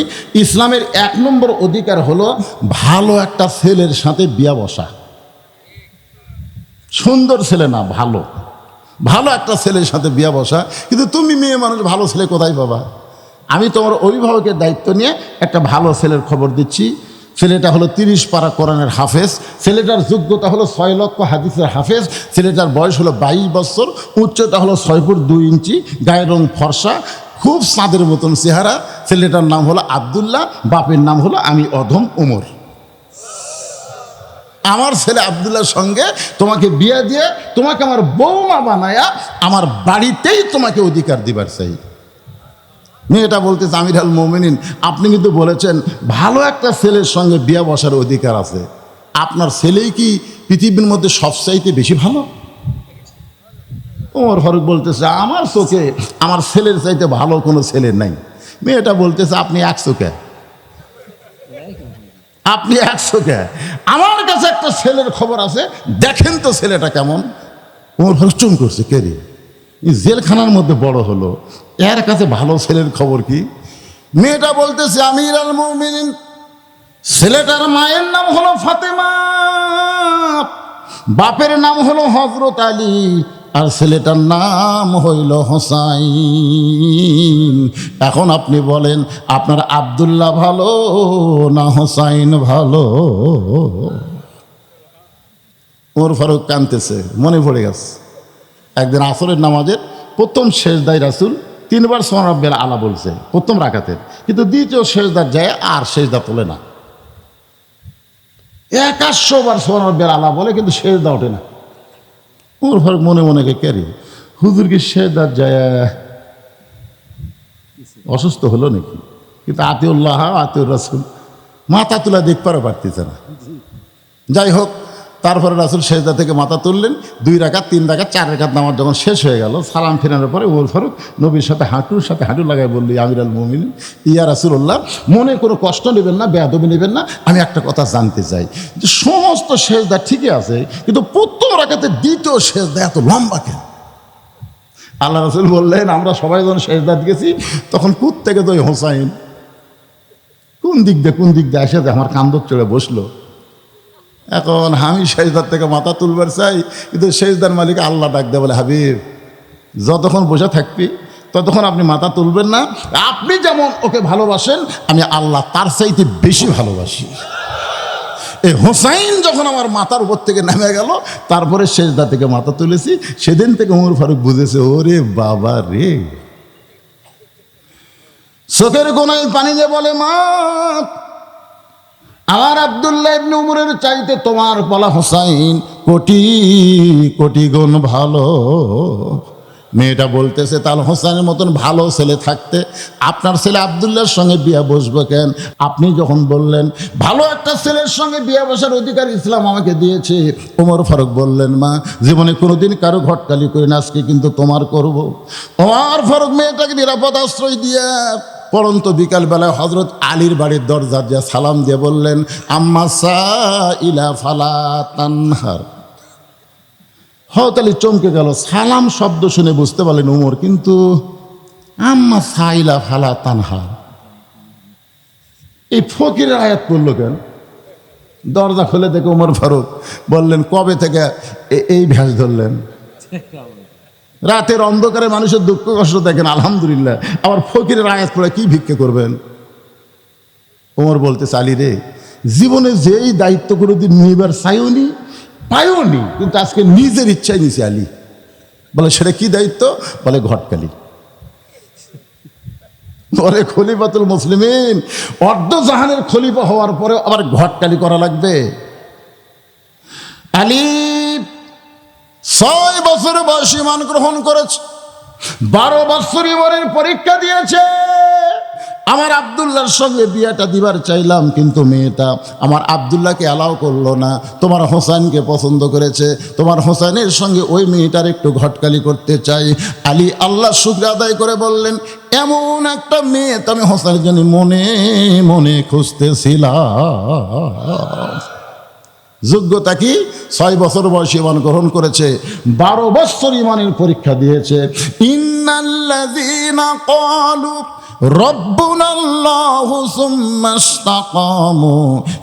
ইসলামের 1 নম্বর অধিকার হলো ভালো একটা ছেলের সাথে বিয়া বসা। সুন্দর ছেলে না, ভালো ভালো একটা ছেলের সাথে বিয়া বসা। কিন্তু তুমি মেয়ে মানুষ, ভালো ছেলে কোথায় পাবা? আমি তোমার অভিভাবকের দায়িত্ব নিয়ে একটা ভালো ছেলের খবর দিচ্ছি। ছেলেটা হলো 30 পারা কোরআনের হাফেজ, ছেলেটার যোগ্যতা হলো 6 লক্ষ হাদিসের হাফেজ, ছেলেটার বয়স হলো 22 বছর, উচ্চতা হলো 6 ফুট 2 ইঞ্চি, গায়ের রং ফর্সা, খুব চাঁদের মতন চেহারা। ছেলেটার নাম হলো আব্দুল্লাহ, বাপের নাম হলো আমি অধম ওমর। আমার ছেলে আব্দুল্লাহর সঙ্গে তোমাকে বিয়ে দিয়ে তোমাকে আমার বৌমা বানায়া আমার বাড়িতেই তোমাকে অধিকার দিবার চাই। মেয়েটা বলতেছে আমিরুল মুমিনিন, আপনি কিন্তু বলেছেন ভালো একটা ছেলের সঙ্গে বিয়ে বসার অধিকার আছে। আপনার ছেলেই কি পৃথিবীর মধ্যে সবচাইতে বেশি ভালো? ওমর ফারুক বলতেছে আমার চোখে আমার ছেলের চাইতে ভালো কোনো ছেলে নাই। মেয়েটা বলতেছে আপনি 1 চোখে, আপনি 1 চোখে, আমার কাছে একটা ছেলের খবর আছে, দেখেন তো ছেলেটা কেমন। ওমর ফারুক চুম করছে, কে রে? জেলখানার মধ্যে বড় হলো, এর কাছে ভালো ছেলের খবর কি? মেয়েটা বলতেছে আমিরুল মুমিনিন, ছেলেটার মায়ের নাম হলো ফাতেমা, বাপের নাম হলো হযরত আলী, আর ছেলেটার নাম হইল হোসাইন। এখন আপনি বলেন আপনার আব্দুল্লাহ ভালো না হোসাইন ভালো? ওমর ফারুক কাঁদতেছে, মনে পড়ে গেছে একদিন আসরের নামাজের প্রথম সেজদায় রাসূল 3 বার সুবহান রাব্বিয়াল আলা বলছে প্রথম রাকাতের, কিন্তু দ্বিতীয় সেজদার যায় আর সেজদা তোলে না। 100 বার সুবহান রাব্বিয়াল আলা বলে কিন্তু সেজদা ওঠে না। ওমর ফারুক মনে মনে কে রে, হুজুর কি সেজদার যায় অসুস্থ হলো নাকি? কিন্তু আতিউল্লাহ আতিউর রাসূল মাথা তুলা দেখবারও পারতেছে না। যাই হোক, তারপরে রাসূল সেজদা থেকে মাথা তুললেন, 2 রাকাত 3 রাকাত 4 রাকাত নামাজ যখন শেষ হয়ে গেল, সালাম ফেরানোর পরে ওমর ফারুক নবীর সাথে হাঁটুর সাথে হাঁটু লাগাই বলল, আমিরুল মুমিনিন, ইয়া রাসূলুল্লাহ, মনে কোনো কষ্ট নেবেন না, বেয়াদবি নেবেন না, আমি একটা কথা জানতে চাই যে সমস্ত সেজদা ঠিকই আছে, কিন্তু প্রথম রাকাতে দ্বিতীয় সেজদা এত লম্বা কেন? আল্লাহ রাসূল বললেন, আমরা সবাই যখন সেজদা দিয়েছি তখন কুত থেকে তো হোসাইন কোন দিক দিয়ে এসে আমার কান্দর চড়ে বসলো। এখন আমি সেজদার থেকে মাথা তুলবার চাই, কিন্তু সেজদার মালিক আল্লাহ ডাক দেয়, বলে হাবিব, যতক্ষণ বসে থাকবি ততক্ষণ আপনি মাথা তুলবেন না। আপনি যেমন ওকে ভালোবাসেন, আমি আল্লাহ তার চাইতে বেশি ভালোবাসি। এই হোসাইন যখন আমার মাথার উপর থেকে নেমে গেল, তারপরে সেজদা থেকে মাথা তুলেছি। সেদিন থেকে ওমর ফারুক বুঝেছে, ওরে বাবা রে। চোখের কোনায় পানি দিয়ে বলে, মা, আমার আব্দুল্লাহ ইবনে উমরের চাইতে তোমার বলা হোসাইন কোটি কোটি গুণ ভালো। মেয়েটা বলতেছে, তাহলে হোসাইনের মতন ভালো ছেলে থাকতে আপনার ছেলে আব্দুল্লাহর সঙ্গে বিয়ে বসবো কেন? আপনি যখন বললেন ভালো একটা ছেলের সঙ্গে বিয়ে বসার অধিকার ইসলাম আমাকে দিয়েছে। ওমর ফারুক বললেন, মা, জীবনে কোনোদিন কারো ঘটকালি করি না, আজকে কিন্তু তোমার করব। ওমর ফারুক মেয়েটাকে নিরাপদ আশ্রয় দিয়ে পরন্ত বিকালবেলায় হজরত আলীর বাড়ির দরজা দিয়ে সালাম দিয়ে বললেন, আম্মা সাইলা ফালা তানহার। হযরত আলী চমকে গেল, সালাম শব্দ শুনে বুঝতে পারলেন উমর, কিন্তু আম্মা সাইলা ফালা তানহার এই ফকিরের আয়াত পড়লো কেন? দরজা খুলে দেখে ওমর ফারুক বললেন, কবে থেকে এই ভ্যাস ধরলেন? রাতের অন্ধকারে মানুষের দুঃখ কষ্ট দেখেন, আলহামদুলিল্লাহ, আবার ফকিরের আয়াত পড়ে কি ভিক্ষে করবেন? ওমর বলতে, আলী রে, জীবনে যেই দায়িত্ব কোনোদিন নিবার চাইওনি পাইওনি, কিন্তু আজকে নিজের ইচ্ছায় নিছে আলী। বলে, সেটা কি দায়িত্ব? বলে, ঘটকালি। বলে, খলিফাতুল মুসলিমিন, অর্ধ জাহানের খলিফা হওয়ার পরে আবার ঘটকালি করা লাগবে? আলী 6 বছর বয়সে ঈমান গ্রহণ করেছে, 12 বছর ঈমানের পরীক্ষা দিয়েছে, আমার আব্দুল্লাহর সঙ্গে বিয়েটা দিবার চাইলাম, কিন্তু মেয়েটা আমার আব্দুল্লাহকে অ্যালাউ করলো না, তোমার হোসেনকে পছন্দ করেছে, তোমার হোসেনের সঙ্গে ওই মেয়েটার একটু ঘটকালি করতে চাই। আলী আল্লাহ শুকর আদায় করে বললেন, এমন একটা মেয়ে তো আমি হোসেনের জন্য মনে মনে খুঁজতেছিলাম। যোগ্যতা কি? 6 বছর বয়সে ইমান গ্রহণ করেছে, 12 বছর ইমানের পরীক্ষা দিয়েছে। ইন্নাল্লাযীনা ক্বালু রব্বুনাল্লাহু সুম্মা ইসতাকামু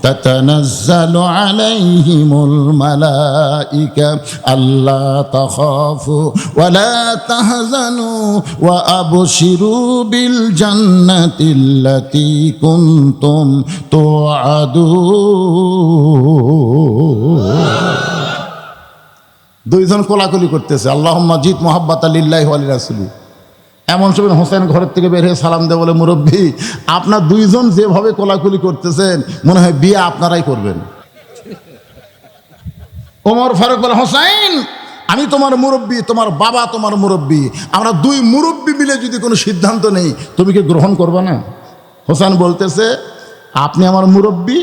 তাতানাজ্জালু আলাইহিমুল মালাইকা আল্লা তাখাফু ওয়া লা তাহজানু ওয়া আবশিরু বিল জান্নাতিল্লাতী কুনতুম তুআদুন। দুইজন কোলাকুলি করতেছে, আল্লাহুম্মা জিদ মুহাব্বাতা লিল্লাহি ওয়া লিরাসূলি। এমন সময় হোসেন ঘরের থেকে বের হয়ে সালাম দিয়ে বলে, মুরব্বী, আপনার দুইজন যেভাবে কোলাকুলি করতেছেন মনে হয় বিয়ে আপনারাই করবেন। ওমর ফারুক বলে, হোসেন, আমি তোমার মুরব্বী, তোমার বাবা তোমার মুরব্বী, আমরা দুই মুরব্বী মিলে যদি কোনো সিদ্ধান্ত নেই তুমি কি গ্রহণ করবে না? হোসেন বলতেছে, আপনি আমার মুরব্বী,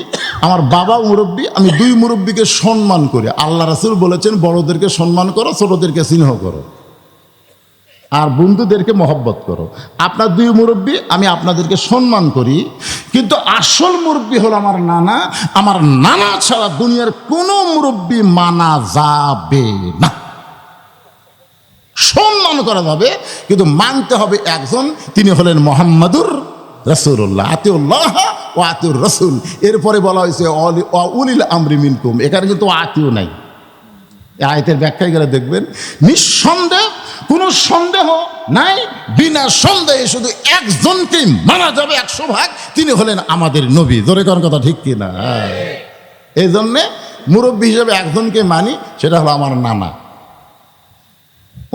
আমার বাবা মুরব্বী, আমি দুই মুরব্বীকে সম্মান করি। আল্লাহ রাসূল বলেছেন, বড়দেরকে সম্মান করো, ছোটদেরকে স্নেহ করো, আর বন্ধুদেরকে মহব্বত করো। আপনার দুই মুরব্বী, আমি আপনাদেরকে সম্মান করি, কিন্তু আসল মুরব্বী হলো আমার নানা। আমার নানা ছাড়া দুনিয়ার কোনো মুরব্বী মানা যাবে না। সম্মান করা যাবে, কিন্তু মানতে হবে একজন, তিনি হলেন মুহাম্মাদুর রাসূলুল্লাহ। আতিউল্লাহ ও আতিউর রাসূল। এরপরে বলা হয়েছে উলিল আমরি মিনকুম। এখানে কিন্তু আতিউ নাই। এই আয়াতের ব্যাখ্যায় গেলে দেখবেন, নিঃসন্দেহ, কোনো সন্দেহ নাই, বিনা সন্দেহে শুধু একজনকেই মানা যাবে 100 ভাগ, তিনি হলেন আমাদের নবী। জোরে কোন কথা ঠিক কিনা? এই জন্যে মুরব্বী হিসেবে একজনকে মানি, সেটা হলো আমার নানা।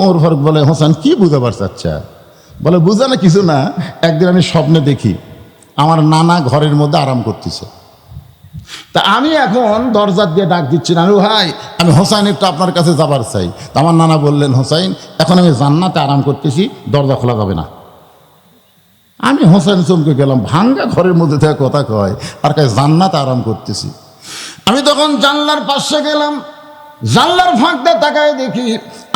ওমর ফারুক বলে, হোসেন কি বুঝাবার চাচ্ছা? বলে, বুঝানো কিছু না, একদিন আমি স্বপ্নে দেখি আমার নানা ঘরের মধ্যে আরাম করতেছে। তা আমি এখন দরজা দিয়ে ডাক দিচ্ছি, নানু ভাই, আমি হোসাইন একটু আপনার কাছে যাবার চাই। তা আমার নানা বললেন, হোসাইন, এখন আমি জান্নাতে আরাম করতেছি, দরজা খোলা যাবে না। আমি হোসাইন চমকে গেলাম, ভাঙ্গা ঘরের মধ্যে থেকে কথা কয়, আর কাছে জান্নাতে আরাম করতেছি। আমি তখন জানলার পাশে গেলাম, জানলার ফাঁক দিয়ে তাকায় দেখি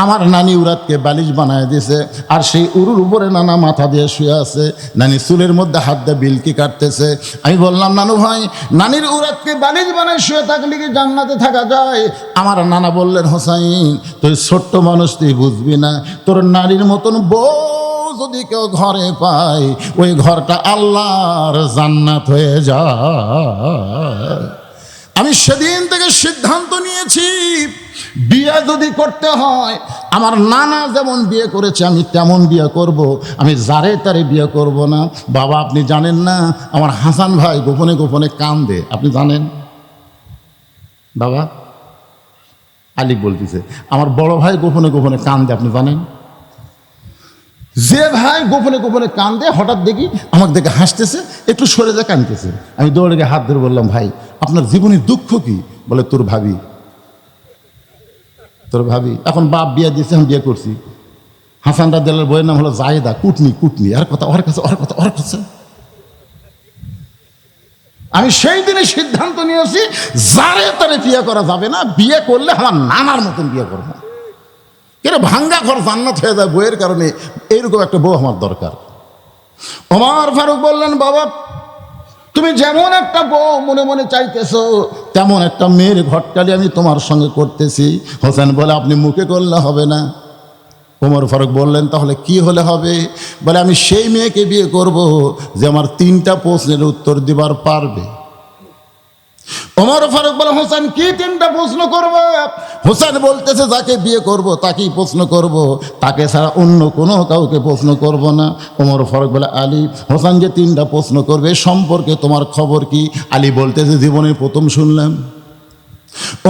আমার নানি উরাতকে বালিশ বানায় দিয়েছে, আর সেই উরুর উপরে নানা মাথা দিয়ে শুয়ে আছে, নানি চুলের মধ্যে হাত দিয়ে বিলকি কাটতেছে। আমি বললাম, নানু ভাই, নানির উরাতকে বালিশ বানায় শুয়ে থাকলে কি জান্নাতে থাকা যায়? আমার নানা বললেন, হোসাইন, তুই ছোট্ট মানুষ, তুই বুঝবি না, তোর নারীর মতন বউ যদি কেউ ঘরে পায়, ওই ঘরটা আল্লাহর জান্নাত হয়ে যায়। আমি সেদিন থেকে সিদ্ধান্ত নিয়েছি, বিয়ে যদি করতে হয়, আমার নানা যেমন বিয়ে করেছে আমি তেমন বিয়ে করব, আমি যারে তারে বিয়ে করব না। বাবা, আপনি জানেন না, আমার হাসান ভাই গোপনে গোপনে কান্দে, আপনি জানেন? বাবা, আলিক বলতেছে, আমার বড় ভাই গোপনে গোপনে কান্দে, আপনি জানেন? যে ভাই গোপনে গোপনে কান্দে, হঠাৎ দেখি আমাকে দেখে হাসতেছে, একটু সরে যা কাঁদতেছে। আমি দৌড়ে গিয়ে হাত ধরে বললাম, ভাই, আপনার জীবনের দুঃখ কি? বলে, তোর ভাবি। তোর ভাবি? এখন বাপ বিয়ে দিয়েছে, আমি বিয়ে করছি। হাসান রাদিয়াল্লাহু বইয়ের নাম হলো জায়েদা, কুটনি কুটনি, আর কথা ওর কাছে, ওর কথা ওর কাছে। আমি সেই দিনে সিদ্ধান্ত নিয়েছি, যারে তারে বিয়ে করা যাবে না, বিয়ে করলে আমার নানার মতন বিয়ে করবো। কেন ভাঙ্গা ঘর জান্নাত হয়ে যায় বইয়ের কারণে, এইরকম একটা বউ আমার দরকার। ওমর ফারুক বললেন, বাবা, তুমি যেমন একটা বউ মনে মনে চাইতেছো, তেমন একটা মেয়ের ঘটকালি আমি তোমার সঙ্গে করতেছি। হোসেন বলে, আপনি মুখে করলে হবে না। ওমর ফারুক বললেন, তাহলে কি হলে হবে? বলে, আমি সেই মেয়েকে বিয়ে করব যে আমার 3টা প্রশ্নের উত্তর দিবার পারবে। ওমর ফারুক বলে, হোসেন কি 3টা প্রশ্ন করবো? হোসেন বলতেছে, যাকে বিয়ে করব তাকেই প্রশ্ন করব, তাকে ছাড়া অন্য কোনো কাউকে প্রশ্ন করব না। ওমর ফারুক বলে, আলী, হোসেন যে 3টা প্রশ্ন করবে সম্পর্কে তোমার খবর কি? আলী বলতেছে, জীবনের প্রথম শুনলাম।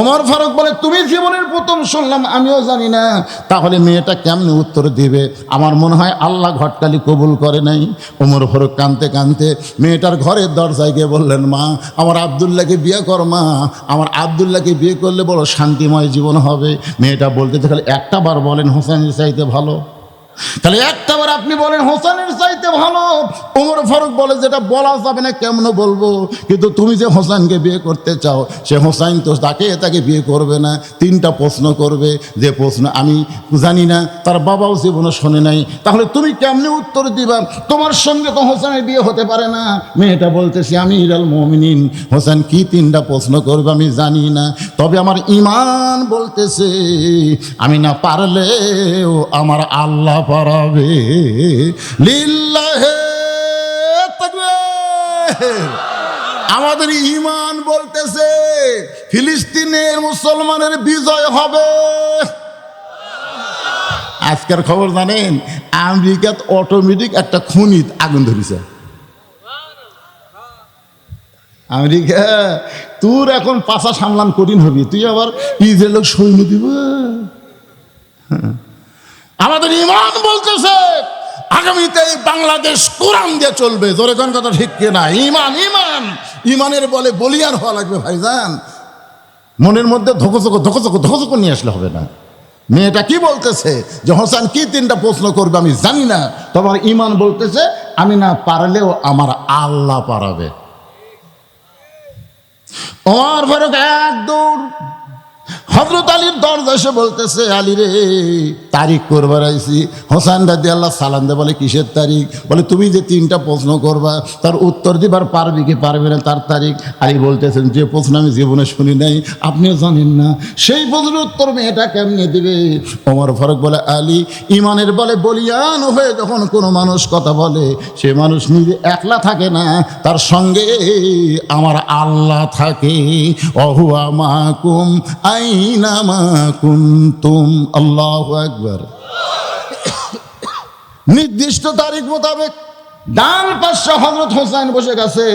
ওমর ফারুক বলে, তুমি জীবনের প্রথম শুনলাম, আমিও জানি না, তাহলে মেয়েটা কেমনে উত্তর দিবে? আমার মনে হয় আল্লাহ ঘটকালি কবুল করে নাই। ওমর ফারুক কাঁদতে কাঁদতে মেয়েটার ঘরের দরজায় গিয়ে বললেন, মা, আমার আব্দুল্লাহকে বিয়ে কর, মা, আমার আব্দুল্লাহকে বিয়ে করলে বড় শান্তিময় জীবন হবে। মেয়েটা বলতে থাকলে, একটা বার বলেন হোসেনের চাইতে ভালো। তাহলে একটাবার আপনি বলেন হোসেনের চাইতে ভালো, ওমর ফারুক বলে যেটা বলা যাবে না কেমন বলবো, কিন্তু তুমি যে হোসেনকে বিয়ে করতে চাও সে হোসেন তো তাকে বিয়ে করবে না। তিনটা প্রশ্ন করবে, যে প্রশ্ন আমি জানি না, তার বাবাও জীবনে শোনে নাই, তাহলে তুমি কেমনে উত্তর দিবা? তোমার সঙ্গে তো হোসেনের বিয়ে হতে পারে না। মেয়েটা বলতেছি আমি হিরাল মুমিনিন, হোসেন কি তিনটা প্রশ্ন করবে আমি জানি না, তবে আমার ঈমান বলতেছে আমি না পারলেও আমার আল্লাহ পারাবে। লিল্লাহে তাকবীর। আমাদের ঈমান বলতেছে ফিলিস্তিনের মুসলমানের বিজয় হবে। আজকের খবর জানেন, আমেরিকাত অটোমেটিক একটা খনিত আগুন ধরেছে। আমেরিকা তোর এখন পাশা সামলান কঠিন হবি, তুই আবার ইসরায়েল সৈন্য দিব। আমাদের ঈমান বলতেছে আগামীতে বাংলাদেশ কোরআন দিয়ে চলবে। জোরে কোন কথা ঠিক কিনা? ঈমান ঈমান ঈমানের বলে বলিয়ান হওয়া লাগবে ভাইজান। মনের মধ্যে ধকচক নিয়ে আসলে হবে না। মেয়েটা কি বলতেছে যে হোসেন কি তিনটা প্রশ্ন করবে আমি জানি না, তোমার ঈমান বলতেছে আমি না পারলেও আমার আল্লাহ পারাবে। ওমর ফারুক এক দৌড় হযরত আলীর দরজা এসে বলতেছে আলী রে তারিখ করবার আইছি। হোসেন রাদিয়াল্লাহু সালাম দে, বলে কিসের তারিখ? বলে তুমি যে তিনটা প্রশ্ন করবা তার উত্তর দিবার পারবি কি পারবে না তার তারিখ। আলী বলতেছেন যে প্রশ্ন আমি জীবনে শুনি নাই, আপনিও জানেন না, সেই প্রশ্নের উত্তর মেয়েটা কেমনে দিবে? ওমর ফারুক বলে আলী ঈমানের বলে বলিয়ান হয়ে যখন কোনো মানুষ কথা বলে সে মানুষ নিজে একলা থাকে না, তার সঙ্গে আমার আল্লাহ থাকে। অহুয়া মাকুম আইনামা কুনতুম। আল্লাহু আকবার। নির্দিষ্ট তারিখ মোতাবেক ডান পাশে হযরত হোসেন বসে গেছে,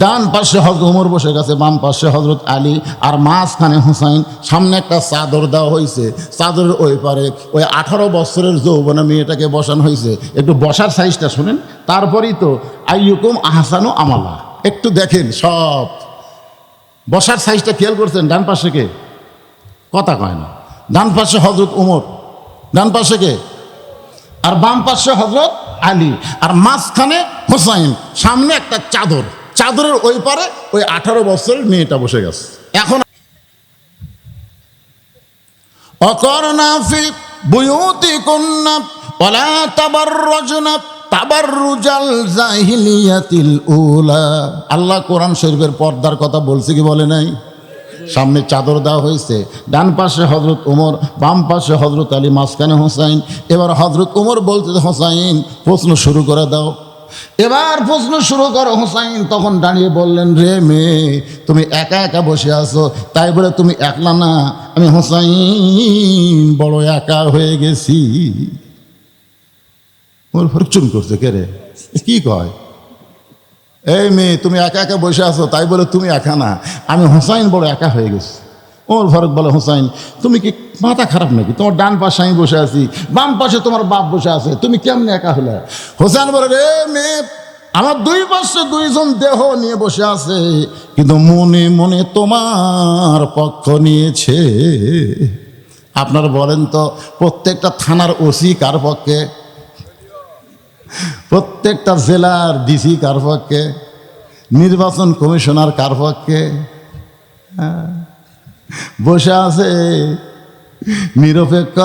ডান পাশে হযরত ওমর বসে গেছে, বাম পাশে হযরত আলী, আর মাঝখানে হোসেন। সামনে একটা চাদর দেওয়া হয়েছে, চাদরের ওই পারে ওই 18 বছরের যৌবনা মেয়েটাকে বসানো হয়েছে। একটু বসার সাইজটা শুনেন, তারপরেই তো আইয়ুকুম আহসানু আমালা। একটু দেখেন সব বসার সাইজটা খেয়াল করছেন? ডান পাশে কে? কথা কয় না। ডান পাশে হযরত ওমর, ডান পাশে কে? আর বাম পাশে হযরত আলী, আর মাঝখানে হোসাইন। সামনে একটা চাদর, চাদরের ওই পারে ওই 18 বছরের মেয়েটা বসে গেছে। এখন অকরনা ফি বুয়ুতিকুন্না ওয়ালা তাবাররাজনা তাবাররুজাল জাহিলিয়াতিল উলা। আল্লাহ কোরআন শরীফের পর্দার কথা বলছে কি বলে নাই? সামনে চাদর দেওয়া হয়েছে, ডান পাশে হযরত ওমর, বাম পাশে হযরত আলী, মাঝখানে হোসাইন। এবার হযরত ওমর বলতে হোসাইন প্রশ্ন শুরু করে দাও। এবার প্রশ্ন শুরু করো হোসাইন। তখন দাঁড়িয়ে বললেন রে মেয়ে তুমি একা একা বসে আছো, তাই বলে তুমি একলা না, আমি হোসাইন বড় একা হয়ে গেছি। ওর ফরচুন করছে কে রে? কি কয়? এই মেয়ে তুমি একা একা বসে আছো, তাই বলে তুমি একা না, আমি হোসাইন বড় একা হয়ে গেছি। ওমর ফারুক বলে হোসাইন তুমি কি মাথা খারাপ নাকি? তোমার ডান পাশে আমি বসে আছি, বাম পাশে তোমার বাপ বসে আছে, তুমি কেমনে একা হলে? হোসাইন বলে রে মেয়ে আমার দুই পাশে দুইজন দেহ নিয়ে বসে আছে, কিন্তু মনে মনে তোমার পক্ষ নিয়েছে। আপনারা বলেন তো প্রত্যেকটা থানার ওসি কার পক্ষে? প্রত্যেকটা জেলার ডিসি কার পক্ষে? নির্বাচন কমিশনার কার পক্ষে? বসে আছে নিরপেক্ষ,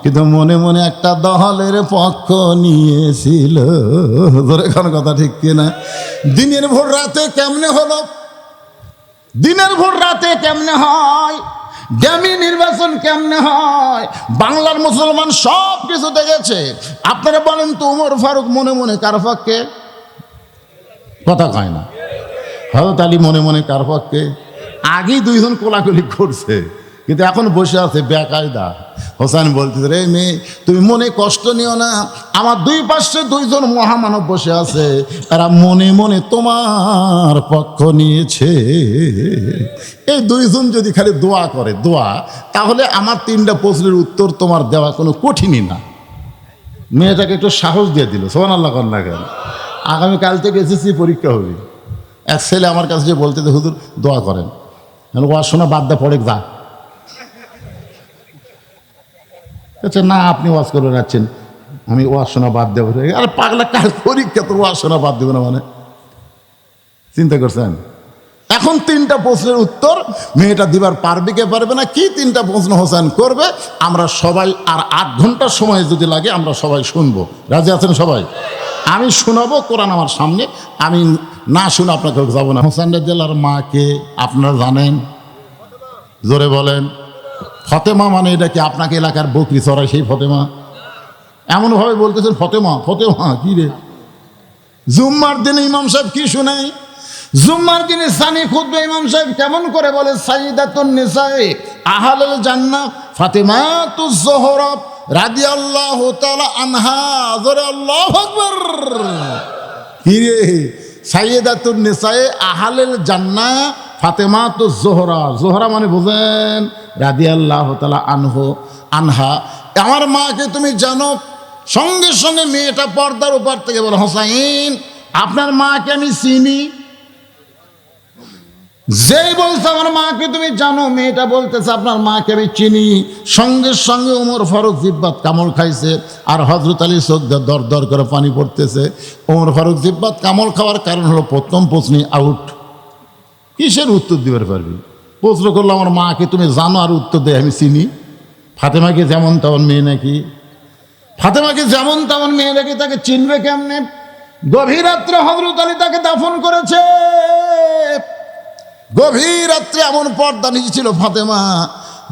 কিন্তু মনে মনে একটা দলের পক্ষ নিয়েছিল। এখন কথা ঠিক কিনা? দিনের ভোর রাতে কেমনে হলো? দিনের ভোর রাতে কেমনে হয়? ড্যামি নির্বাচন কেমনে হয়? বাংলার মুসলমান সব কিছু দেখেছে। আপনারা বলেন তো ওমর ফারুক মনে মনে কার পক্ষে? কথা কয় না। হযরত আলী মনে মনে কার পক্ষে? আগেই দুইজন কোলাকুলি করছে, কিন্তু এখন বসে আছে বেকায়দা। হোসেন বলতেছে রে মেয়ে তুমি মনে কষ্ট নিও না, আমার দুই পাশে দুইজন মহামানব বসে আছে, তারা মনে মনে তোমার পক্ষ নিয়েছে। এই দুইজন যদি খালি দোয়া করে দোয়া, তাহলে আমার তিনটা প্রশ্নের উত্তর তোমার দেওয়া কোনো কঠিনই না। মেয়েটাকে একটু সাহস দিয়ে দিল। সুবহানাল্লাহ কন্যা কেন? আগামীকাল থেকে এসএসসি পরীক্ষা হবে। এক ছেলে আমার কাছে যে বলতে হুজুর দোয়া করেন, ওয়াজ শোনা বাদ দা পড়ে যা। আচ্ছা না, আপনি ওয়াজ করে যাচ্ছেন, আমি ওয়াজ শোনা বাদ দেবো। আরে পাগলা, কার পরীক্ষা তোর ওয়াজ শোনা বাদ দেবো না মানে? চিন্তা করছেন? এখন 3টা প্রশ্নের উত্তর মেয়েটা দিবার পারবে কে পারবে না, কি 3টা প্রশ্ন হোসেন করবে। আমরা সবাই আর 8 ঘন্টার সময় যদি লাগে আমরা সবাই শুনবো। রাজি আছেন সবাই? আমি শোনাবো কোরআন আমার সামনে, আমি না শুনে আপনাকে যাবো না। হোসেন রাদিয়াল্লাহর মাকে আপনারা জানেন? জোরে বলেন। ফতেমা মানে এটা কি আপনাকে এলাকার বকরি চড়ায় সেই ফতেমা? এমনভাবে বলতেছেন ফতেমা ফতেমা, কি রে? জুম্মার দিনে ইমাম সাহেব কি শোনায়? জুম্মার দিনে সানি খুতবা ইমাম সাহেব কেমন করে বলে? সাইয়্যিদাতুন নিসায়ে আহলুল জান্নাহ ফাতেমাতুজ জোহরা রাদিয়াল্লাহু তাআলা আনহা। জোরে আল্লাহু আকবার। কি রে? সাইয়্যিদাতুন নিসায়ে আহলুল জান্নাহ ফাতেমাতুজ জোহরা। জোহরা মানে বুঝেন? রাদিয়াল্লাহু তাআলা আনহা। আমার মাকে তুমি জানো? সঙ্গে সঙ্গে মেয়েটা পর্দার উপর থেকে বলে, হোসাইন আপনার মাকে আমি চিনি। যেই বলছে আমার মাকে তুমি জানো, মেয়েটা বলতেছে আপনার মাকে আমি চিনি, সঙ্গে সঙ্গে ওমর ফারুক জিব্বাত কামড় খাইছে, আর হযরত আলী চোখ দিয়ে দর দর করে পানি পড়তেছে। ওমর ফারুক জিব্বাত কামড় খাওয়ার কারণ হলো প্রথম প্রশ্নই আউট। কিসের উত্তর দিতে পারবি? প্রশ্ন করলো আমার মাকে তুমি জানো, আর উত্তর দেয় আমি চিনি। ফাতেমাকে যেমন তেমন মেয়ে নাকি? ফাতেমাকে যেমন তেমন মেয়ে নাকি, তাকে চিনবে কেমনে? গভীর রাত্রে হযরত আলী তাকে দাফন করেছে। গভীর রাত্রে এমন পর্দা নিচে ছিল ফাতেমা।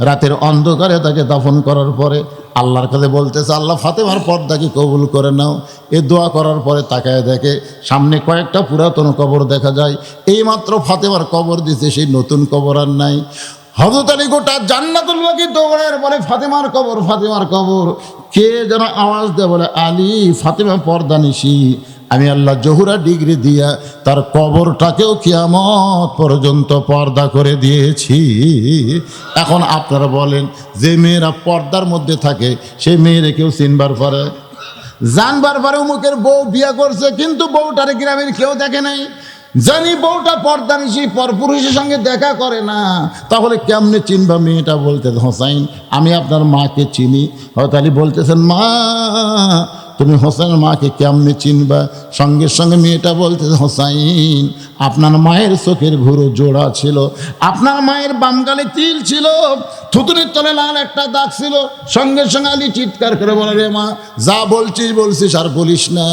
রাতের অন্ধকারে তাকে দাফন করার পরে আল্লাহর কাছে বলতেছে, আল্লাহ ফাতেমার পর্দাকে কবুল করে নাও। এ দোয়া করার পরে তাকায় দেখে সামনে কয়েকটা পুরাতন কবর দেখা যায়। এইমাত্র ফাতেমার কবর দিতে, সেই নতুন কবর আর নাই। হযরত আলী গোটা জান্নাতুল বাকি দৌড়ের বলে, ফাতেমার কবর ফাতেমার কবর। কে যেন আওয়াজ দেয়, বলে আলী ফাতেমা পর্দা নিশি। আমি আল্লাহ জহুরা ডিগ্রি দিয়া তার কবরটাকেও কিয়ামত পর্যন্ত পর্দা করে দিয়েছি। এখন আপনারা বলেন, যে মেয়েরা পর্দার মধ্যে থাকে সেই মেয়েরা কেউ চিনবার পারে? জানবার পারে অমুকের বউ বিয়া করছে, কিন্তু বউটার গ্রামের কেউ দেখে নাই। জানি বউটা পর্দা নিশি পরপুরুষের সঙ্গে দেখা করে না, তাহলে কেমনে চিনবা? মেয়েটা বলতে, হোসাইন আমি আপনার মাকে চিনি। হযরত আলী বলতেছেন, মা তুমি হোসেনের মাকে কেমনে চিনবা? সঙ্গে সঙ্গে মেয়েটা বলতেছে, হোসাইন আপনার মায়ের চোখের ভুরু জোড়া ছিল, আপনার মায়ের বাম গালে তিল ছিল, থুতুনির তলে লাল একটা দাগ ছিল। সঙ্গে সঙ্গে আলী চিৎকার করে বলে, রে মা যা বলছিস আর বলিস না,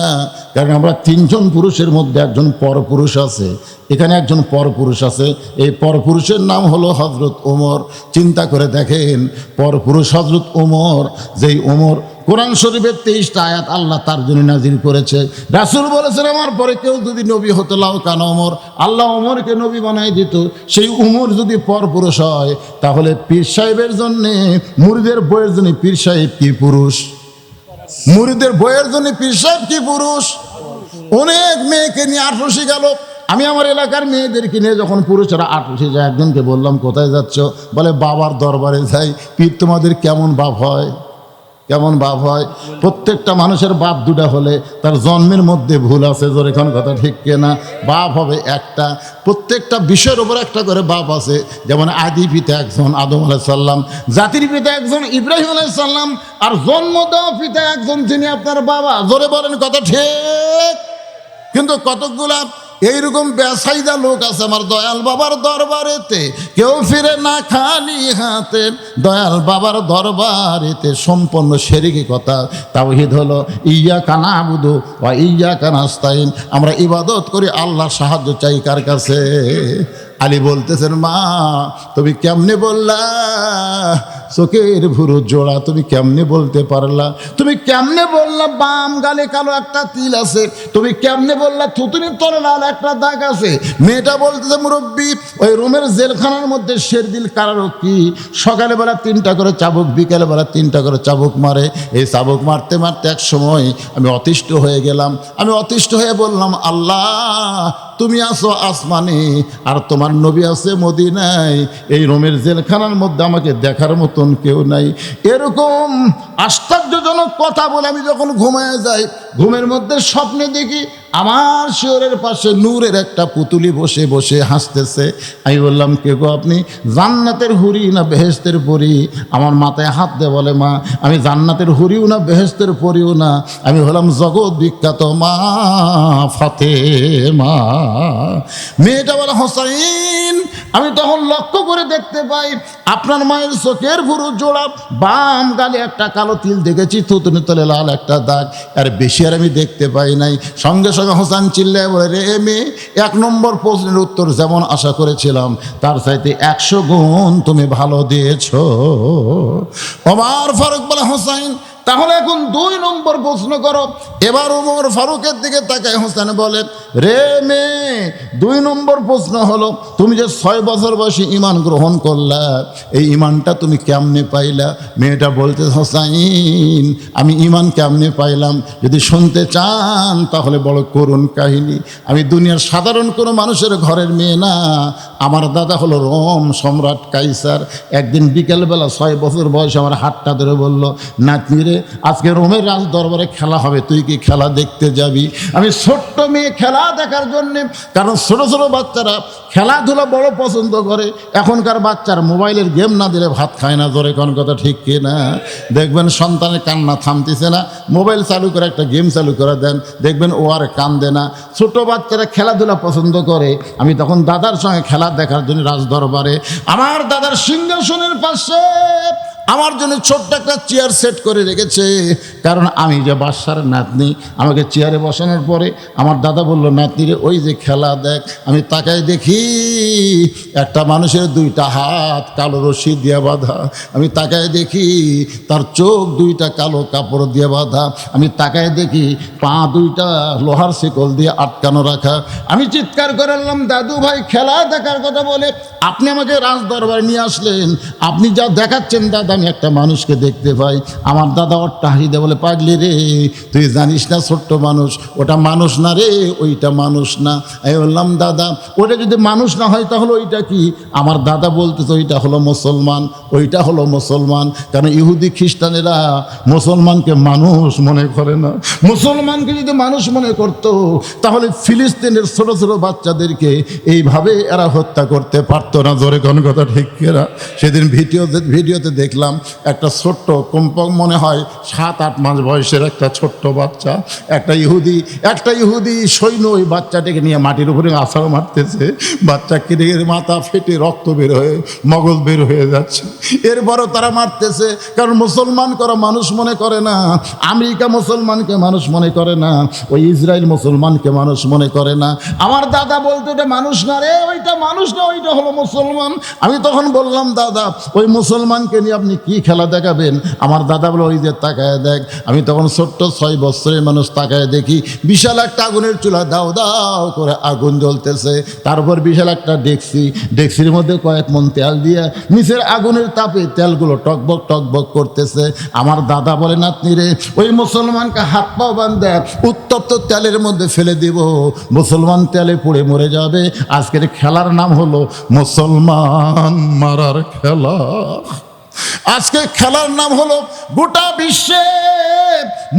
কারণ আমরা 3 জন পুরুষের মধ্যে একজন পরপুরুষ আছে। এখানে একজন পরপুরুষ আছে, এই পরপুরুষের নাম হলো হযরত ওমর। চিন্তা করে দেখেন, পরপুরুষ হযরত ওমর, যেই ওমর কোরআন শরীফের 23টা আয়াত আল্লাহ তার জন্য নাজিল করেছে। রাসূল বলেছেন, আমার পরে কেউ যদি নবী হতো লাও কানা ওমর, আল্লাহ ওমরকে নবী বানাই দিত। সেই ওমর যদি পরপুরুষ হয়, তাহলে পীর সাহেবের জন্যে, মুরিদের বইয়ের জন্য পীর সাহেব কি পুরুষ? মুরিদের বইয়ের জন্য পীর সাহেব কি পুরুষ? অনেক মেয়েকে নিয়ে আটরশি গেল। আমি আমার এলাকার মেয়েদেরকে নিয়ে যখন পুরুষেরা আটরশি যায়, একজনকে বললাম কোথায় যাচ্ছ? বলে বাবার দরবারে যাই। পীর তোমাদের কেমন বাপ হয়? কেমন বাপ হয়? প্রত্যেকটা মানুষের বাপ দুটা হলে তার জন্মের মধ্যে ভুল আছে। জোরে কোন কথা ঠিক কিনা? বাপ হবে একটা, প্রত্যেকটা বিষয়ের উপর একটা করে বাপ আছে। যেমন আদি পিতা একজন আদম আলাইহিস সালাম, জাতির পিতা একজন ইব্রাহিম আলাইহিস সালাম, আর জন্ম দেওয়া পিতা একজন, যিনি আপনার বাবা। জোরে বলেন কথা ঠিক? কিন্তু কতকগুলা এইরকম বেসাইদা লোক আছে আমার দয়াল বাবার দরবারেতে, কেউ ফিরে না খালি হাতে। দয়াল বাবার দরবারেতে সম্পন্ন শিরকি কথা। তাওহীদ হলো ইয়্যাকা না'বুদু ওয়া ইয়্যাকা নাস্তাইন, আমরা ইবাদত করি, আল্লাহর সাহায্য চাই কার কাছে? আলী বলতেছেন, মা তুমি কেমনে বললা চোখের ভুরু জোড়া? তুমি কেমনে বলতে পারলা? তুমি কেমনে বললা বাম গালে কালো একটা তিল আছে? তুমি কেমনে বললা থুতুনির তলে লাল একটা দাগ আছে? মেয়েটা বলতেছে, মুরব্বী ওই রোমের জেলখানার মধ্যে শেরদিল কারারক্ষী সকালে বেলা 3টা করে চাবুক, বিকালে বেলা 3টা করে চাবুক মারে। এই চাবুক মারতে মারতে এক সময় আমি অতিষ্ঠ হয়ে গেলাম। আমি অতিষ্ঠ হয়ে বললাম, আল্লাহ তুমি আছো আসমানে, আর তোমার নবী আছে মদিনায়। এই রোমের জেলখানার মধ্যে আমাকে দেখার মতন কেউ নাই। এরকম আশ্চর্যজনক কথা বলে আমি যখন ঘুমায় যাই, ঘুমের মধ্যে স্বপ্নে দেখি আমার শিয়রের পাশে নূরের একটা পুতুলি বসে বসে হাসতেছে। আমি বললাম, কে গো আপনি? জান্নাতের হুরি না বেহেশতের পরি? আমার মাথায় হাত দিয়ে বলে, মা আমি জান্নাতের হুরিও না বেহেশতের পরিও না, আমি হলাম জগৎ বিখ্যাত মা ফাতেমা। মেয়েটা বলে, হোসাইন। আমি তখন লক্ষ্য করে দেখতে পাই আপনার মায়ের চোখের ভুরু জোড়া, বাম গালে একটা কালো তিল দেখেছি, থুতনি তলে লাল একটা দাগ, আর বেশি আর আমি দেখতে পাই নাই। সঙ্গে সঙ্গে হোসেন চিল্লায় বলে, রে মেয়ে, 1 নম্বর প্রশ্নের উত্তর যেমন আশা করেছিলাম তার চাইতে 100 গুণ তুমি ভালো দিয়েছো। ওমর ফারুক বলে, হোসাইন তাহলে এখন 2 নম্বর প্রশ্ন করো। এবার ওমর ফারুকের দিকে তাকায় হোসেন বলে, রে মেয়ে, 2 নম্বর প্রশ্ন হলো, তুমি যে 6 বছর বয়সে ঈমান গ্রহণ করলা, এই ঈমানটা তুমি কেমনে পাইলা? মেয়েটা বলতে, হোসাইন আমি ঈমান কেমনে পাইলাম যদি শুনতে চান তাহলে বড় করুণ কাহিনী। আমি দুনিয়ার সাধারণ কোনো মানুষের ঘরের মেয়ে না, আমার দাদা হলো রোম সম্রাট কাইসার। একদিন বিকেলবেলা 6 বছর বয়সে আমার হাতটা ধরে বলল, নাতনি রে, আজকে রোমের রাজ দরবারে খেলা হবে, তুই কি খেলা দেখতে যাবি? আমি ছোট্ট মেয়ে খেলা দেখার জন্যে, কারণ ছোট ছোট বাচ্চারা খেলাধুলা বড় পছন্দ করে। এখনকার বাচ্চার মোবাইলের গেম না দিলে ভাত খায় না, জোরে কোন কথা ঠিক কি না? দেখবেন সন্তানের কান্না থামতেছে না, মোবাইল চালু করে একটা গেম চালু করে দেন, দেখবেন ও আর কান্দে না। ছোট বাচ্চারা খেলাধুলা পছন্দ করে। আমি তখন দাদার সঙ্গে খেলা দেখার জন্য রাজ দরবারে, আমার দাদার সিংহাসনের পাশে আমার জন্য ছোট্ট একটা চেয়ার সেট করে রেখেছে, কারণ আমি যে বাদশার নাতনি। আমাকে চেয়ারে বসানোর পরে আমার দাদা বলল, নাতনি রে, ওই যে খেলা দেখ। আমি তাকায় দেখি একটা মানুষের 2টা হাত কালো রশি দিয়ে বাঁধা। আমি তাকায় দেখি তার চোখ 2টা কালো কাপড় দিয়ে বাঁধা। আমি তাকায় দেখি পা 2টা লোহার শিকল দিয়ে আটকানো রাখা। আমি চিৎকার করে বললাম, দাদু ভাই, খেলা দেখার কথা বলে আপনি আমাকে রাজ দরবারে নিয়ে আসলেন, আপনি যা দেখাচ্ছেন দাদা, আমি একটা মানুষকে দেখতে পাই। আমার দাদা ওরটা হাসি দিয়ে বলে, পাগলি রে, তুই জানিস না ছোট্ট মানুষ, ওটা মানুষ না রে, ওইটা মানুষ না। আমি বললাম, দাদা ওটা যদি মানুষ না হয় তাহলে ওইটা কি? আমার দাদা বলতেছে, ওইটা হলো মুসলমান, ওইটা হলো মুসলমান। কারণ ইহুদি খ্রিস্টানেরা মুসলমানকে মানুষ মনে করে না। মুসলমানকে যদি মানুষ মনে করত তাহলে ফিলিস্তিনের ছোট ছোট বাচ্চাদেরকে এইভাবে এরা হত্যা করতে পারতো না, জোরে কোন কথা ঠিক কিনা? সেদিন ভিডিওতে দেখলাম একটা ছোট্ট কমপক্ষে মনে হয় 7-8 মাস বয়সের একটা ছোট্ট বাচ্চা, একটা ইহুদি সৈন্য ওই বাচ্চাটাকে নিয়ে মাটির উপরে আছাড় মারতেছে। বাচ্চা কেটে মাথা ফেটে রক্ত বের হয়ে মগজ বের হয়ে যাচ্ছে। এরপরও তারা মারতেছে, কারণ মুসলমান করা মানুষ মনে করে না। আমেরিকা মুসলমানকে মানুষ মনে করে না, ওই ইসরায়েল মুসলমানকে মানুষ মনে করে না। আমার দাদা বলতো, ওটা মানুষ না রে, ওইটা মানুষ না, ওইটা হলো মুসলমান। আমি তখন বললাম, দাদা ওই মুসলমানকে নিয়ে আপনি কি খেলা দেখাবেন? আমার দাদা বলে, ওই যে তাকায় দেখ। আমি তখন ছোট্ট 6 বছরের মানুষ, তাকায় দেখি বিশাল একটা আগুনের চুলা, দাও দাও করে আগুন জ্বলতেছে। তারপর বিশাল একটা ডেকসির মধ্যে কয়েক মন তেল দিয়ে নিচের আগুনের তাপে তেলগুলো টকবক টকবক করতেছে। আমার দাদা বলে, নাতনি রে, ওই মুসলমানকে হাত পাও বাঁধে উত্তপ্ত তেলের মধ্যে ফেলে দিব, মুসলমান তেলে পুড়ে মরে যাবে। আজকের খেলার নাম হলো মুসলমান মারার খেলা। আজকে খেলার নাম হলো গোটা বিশ্বে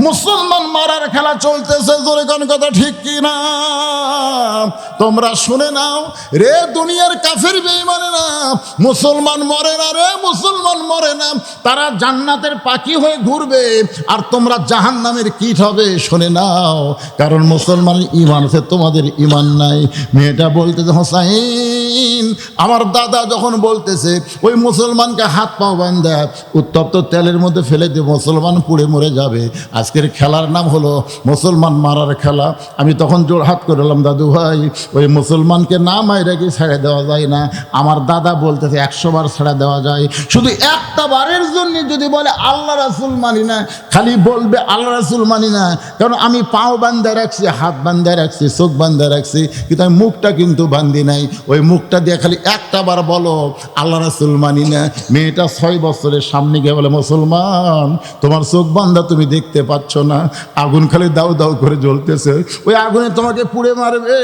মুসলমান মারার খেলা চলতেছে, জোরে কোন কথা ঠিক কি না? তোমরা শুনে নাও রে, দুনিয়ার কাফের বেঈমানেরা, মুসলমান মরে না রে, মুসলমান মরে না। তারা জান্নাতের পাখি হয়ে ঘুরবে আর তোমরা জাহান্নামের কীট হবে। শুনে নাও, কারণ মুসলমানের ঈমান আছে, তোমাদের ঈমান নাই। মেয়েটা বলতেছে, হোসাইন, আমার দাদা যখন বলতেছে ওই মুসলমানকে হাত পাও বাঁধা উত্তপ্ত তেলের মধ্যে ফেলে দিয়ে মুসলমান পুড়ে মরে যাবে, আজকের খেলার নাম হলো মুসলমান মারার খেলা। আমি তখন জোর হাত করলাম, দাদু ভাই, ওই মুসলমানকে না মাইরে কি ছেড়ে দেওয়া যায় না? আমার দাদা বলতেছে, 100 বার ছেড়ে দেওয়া যায়। শুধু একটা বারের জন্য যদি বলে আল্লাহ রাসূল মানি না, খালি বলবে আল্লাহ রাসূল মানি না, কারণ আমি পাও বান্ধা রাখছি, হাত বান্ধা রাখছি, চোখ বান্ধা রাখছি, কিন্তু আমি মুখটা কিন্তু বান্ধি নাই। ওই মুখটা দিয়ে খালি একটা বার বলো আল্লাহ রাসূল মানি না। মেয়েটা 6 বছরের সামনে গিয়ে বলে, মুসলমান, তোমার চোখ বান্ধা, তুমি দেখতে পাচ্ছ না? আগুন খালি দাউ দাউ করে জ্বলতেছে, ওই আগুনে তোমাকে পুড়ে মারবে।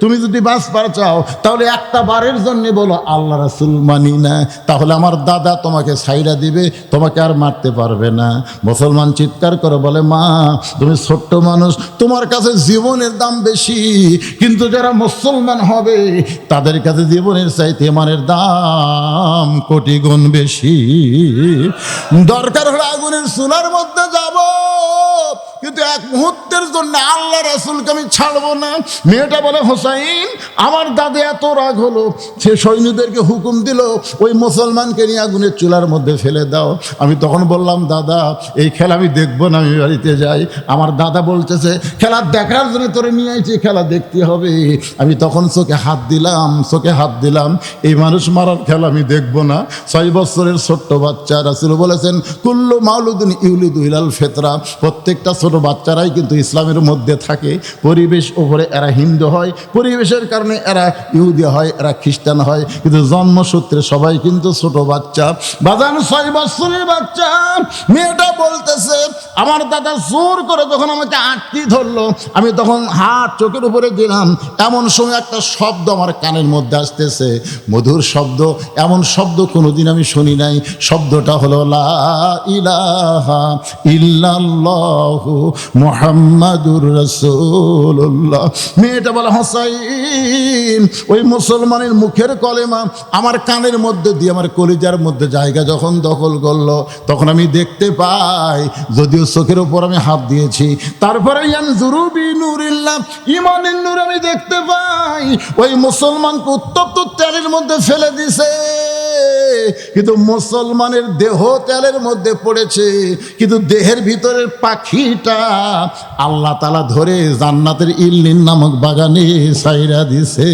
তুমি যদি বাঁচবার চাও তাহলে একটা বারের জন্য বলো আল্লাহ রাসূল মানি না, তাহলে আমার দাদা তোমাকে ছাইরা দিবে, তোমাকে আর মারতে পারবে না। মুসলমান চিৎকার করে বলে, মা তুমি ছোট্ট মানুষ, তোমার কাছে জীবনের দাম বেশি, কিন্তু যারা মুসলমান হবে তাদের কাছে জীবনের চাইতে ইমানের দাম কোটি গুণ বেশি। দরকার হলে আগুনের চুলার মধ্যে যাব, কিন্তু এক মুহূর্তের জন্য আল্লাহ রাসূলকে আমি ছাড়বো না। মেয়েটা বলে, হোসাইন আমার দাদা এত রাগ হলো, সে সৈন্যদেরকে হুকুম দিল ওই মুসলমানকে নিয়ে আগুনের চুলার মধ্যে ফেলে দাও। আমি তখন বললাম, দাদা এই খেলা আমি দেখবো না, আমি বাড়িতে যাই। আমার দাদা বলতেছে, খেলা দেখার জন্য তোরে নিয়ে আইছি, খেলা দেখতে হবে। আমি তখন চোখে হাত দিলাম, এই মানুষ মারার খেলা আমি দেখবো না। 6 বছরের ছোট্ট বাচ্চা, রাসূল বলেছেন কুল্লু মাউলুদিন ইউলিদু ইলাল ফিতরা, প্রত্যেকটা ছোট বাচ্চারাই কিন্তু ইসলামের মধ্যে থাকে। পরিবেশ উপরে এরা হিন্দু হয়, পরিবেশের কারণে এরা ইহুদি হয়, এরা খ্রিস্টান হয়, কিন্তু জন্মসূত্রে সবাই কিন্তু ছোট বাচ্চা। বাজান 6 বছরের বাচ্চা। মেয়েটা বলতেছে, আমার দাদা জোর করে যখন আমাকে আটকে ধরলো, আমি তখন হাত চোখের উপরে দিলাম, এমন সময় একটা শব্দ আমার কানের মধ্যে আসতেছে, মধুর শব্দ, এমন শব্দ কোনোদিন আমি শুনি নাই। শব্দটা হলো লা ইলাহা ইল্লাল্লাহু মুহাম্মাদুর রাসূলুল্লাহ। মেয়েটা বলে, হোসাইন ওই মুসলমানের মুখের কলেমা আমার কানের মধ্যে দিয়ে আমার কলিজার মধ্যে জায়গা যখন দখল করলো, তখন আমি দেখতে পাই, যদিও চোখের উপর আমি হাত দিয়েছি, তারপরে ইয়ানজুরু বিনুরিল্লাহ, ঈমানের নূর আমি দেখতে পাই ওই মুসলমানকে উত্তপ্ত তেলের মধ্যে ফেলে দিছে, কিন্তু মুসলমানের দেহ তেলের মধ্যে পড়েছে, কিন্তু দেহের ভিতরের পাখিটা আল্লাহ তাআলা ধরে জান্নাতের ইল্লিন নামক বাগানে ছাইরা দিছে।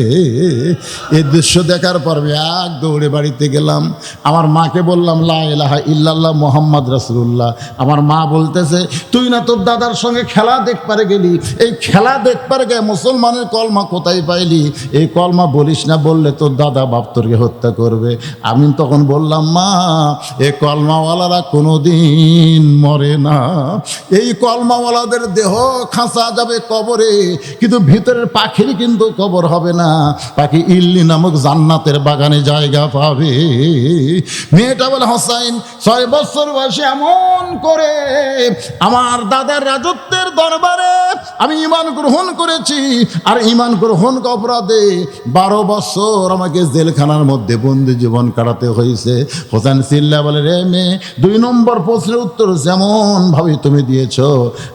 এই দৃশ্য দেখার পর এক দৌড়ে বাড়িতে গেলাম, আমার মাকে বললাম লা ইলাহা ইল্লাল্লাহ মুহাম্মদ রাসূলুল্লাহ। আমার মা বলতেছে, তুই না তোর দাদার সঙ্গে খেলা দেখপারে গেলি, এই খেলা দেখপারে গিয়ে মুসলমানের কলমা কোথায় পাইলি? এই কলমা বলিস না, বললে তোর দাদা বাপ তোরকে হত্যা করবে। আমি তখন বললাম, মা এই কলমাওয়ালারা কোনোদিন মরে না, এই কলমাওয়ালাদের দেহ খাঁচা যাবে কবরে, কিন্তু ভিতরের পাখির কিন্তু কবর হবে না, পাখি ইল্লি নামক জান্নাতের বাগানে জায়গা পাবে। মেয়েটা বলে, হোসাইন 6 বছর বয়সে এমন করে আমার দাদার রাজত্বের দরবারে আমি ঈমান গ্রহণ করেছি, আর ঈমান গ্রহণ অপরাধে 12 বছর আমাকে জেলখানার মধ্যে বন্দি জীবন কাটাতে হয়েছে। হোসেন সিল্লা বলে, রে মেয়ে 2 নম্বর প্রশ্নের উত্তর যেমন ভাবে তুমি দিয়েছ,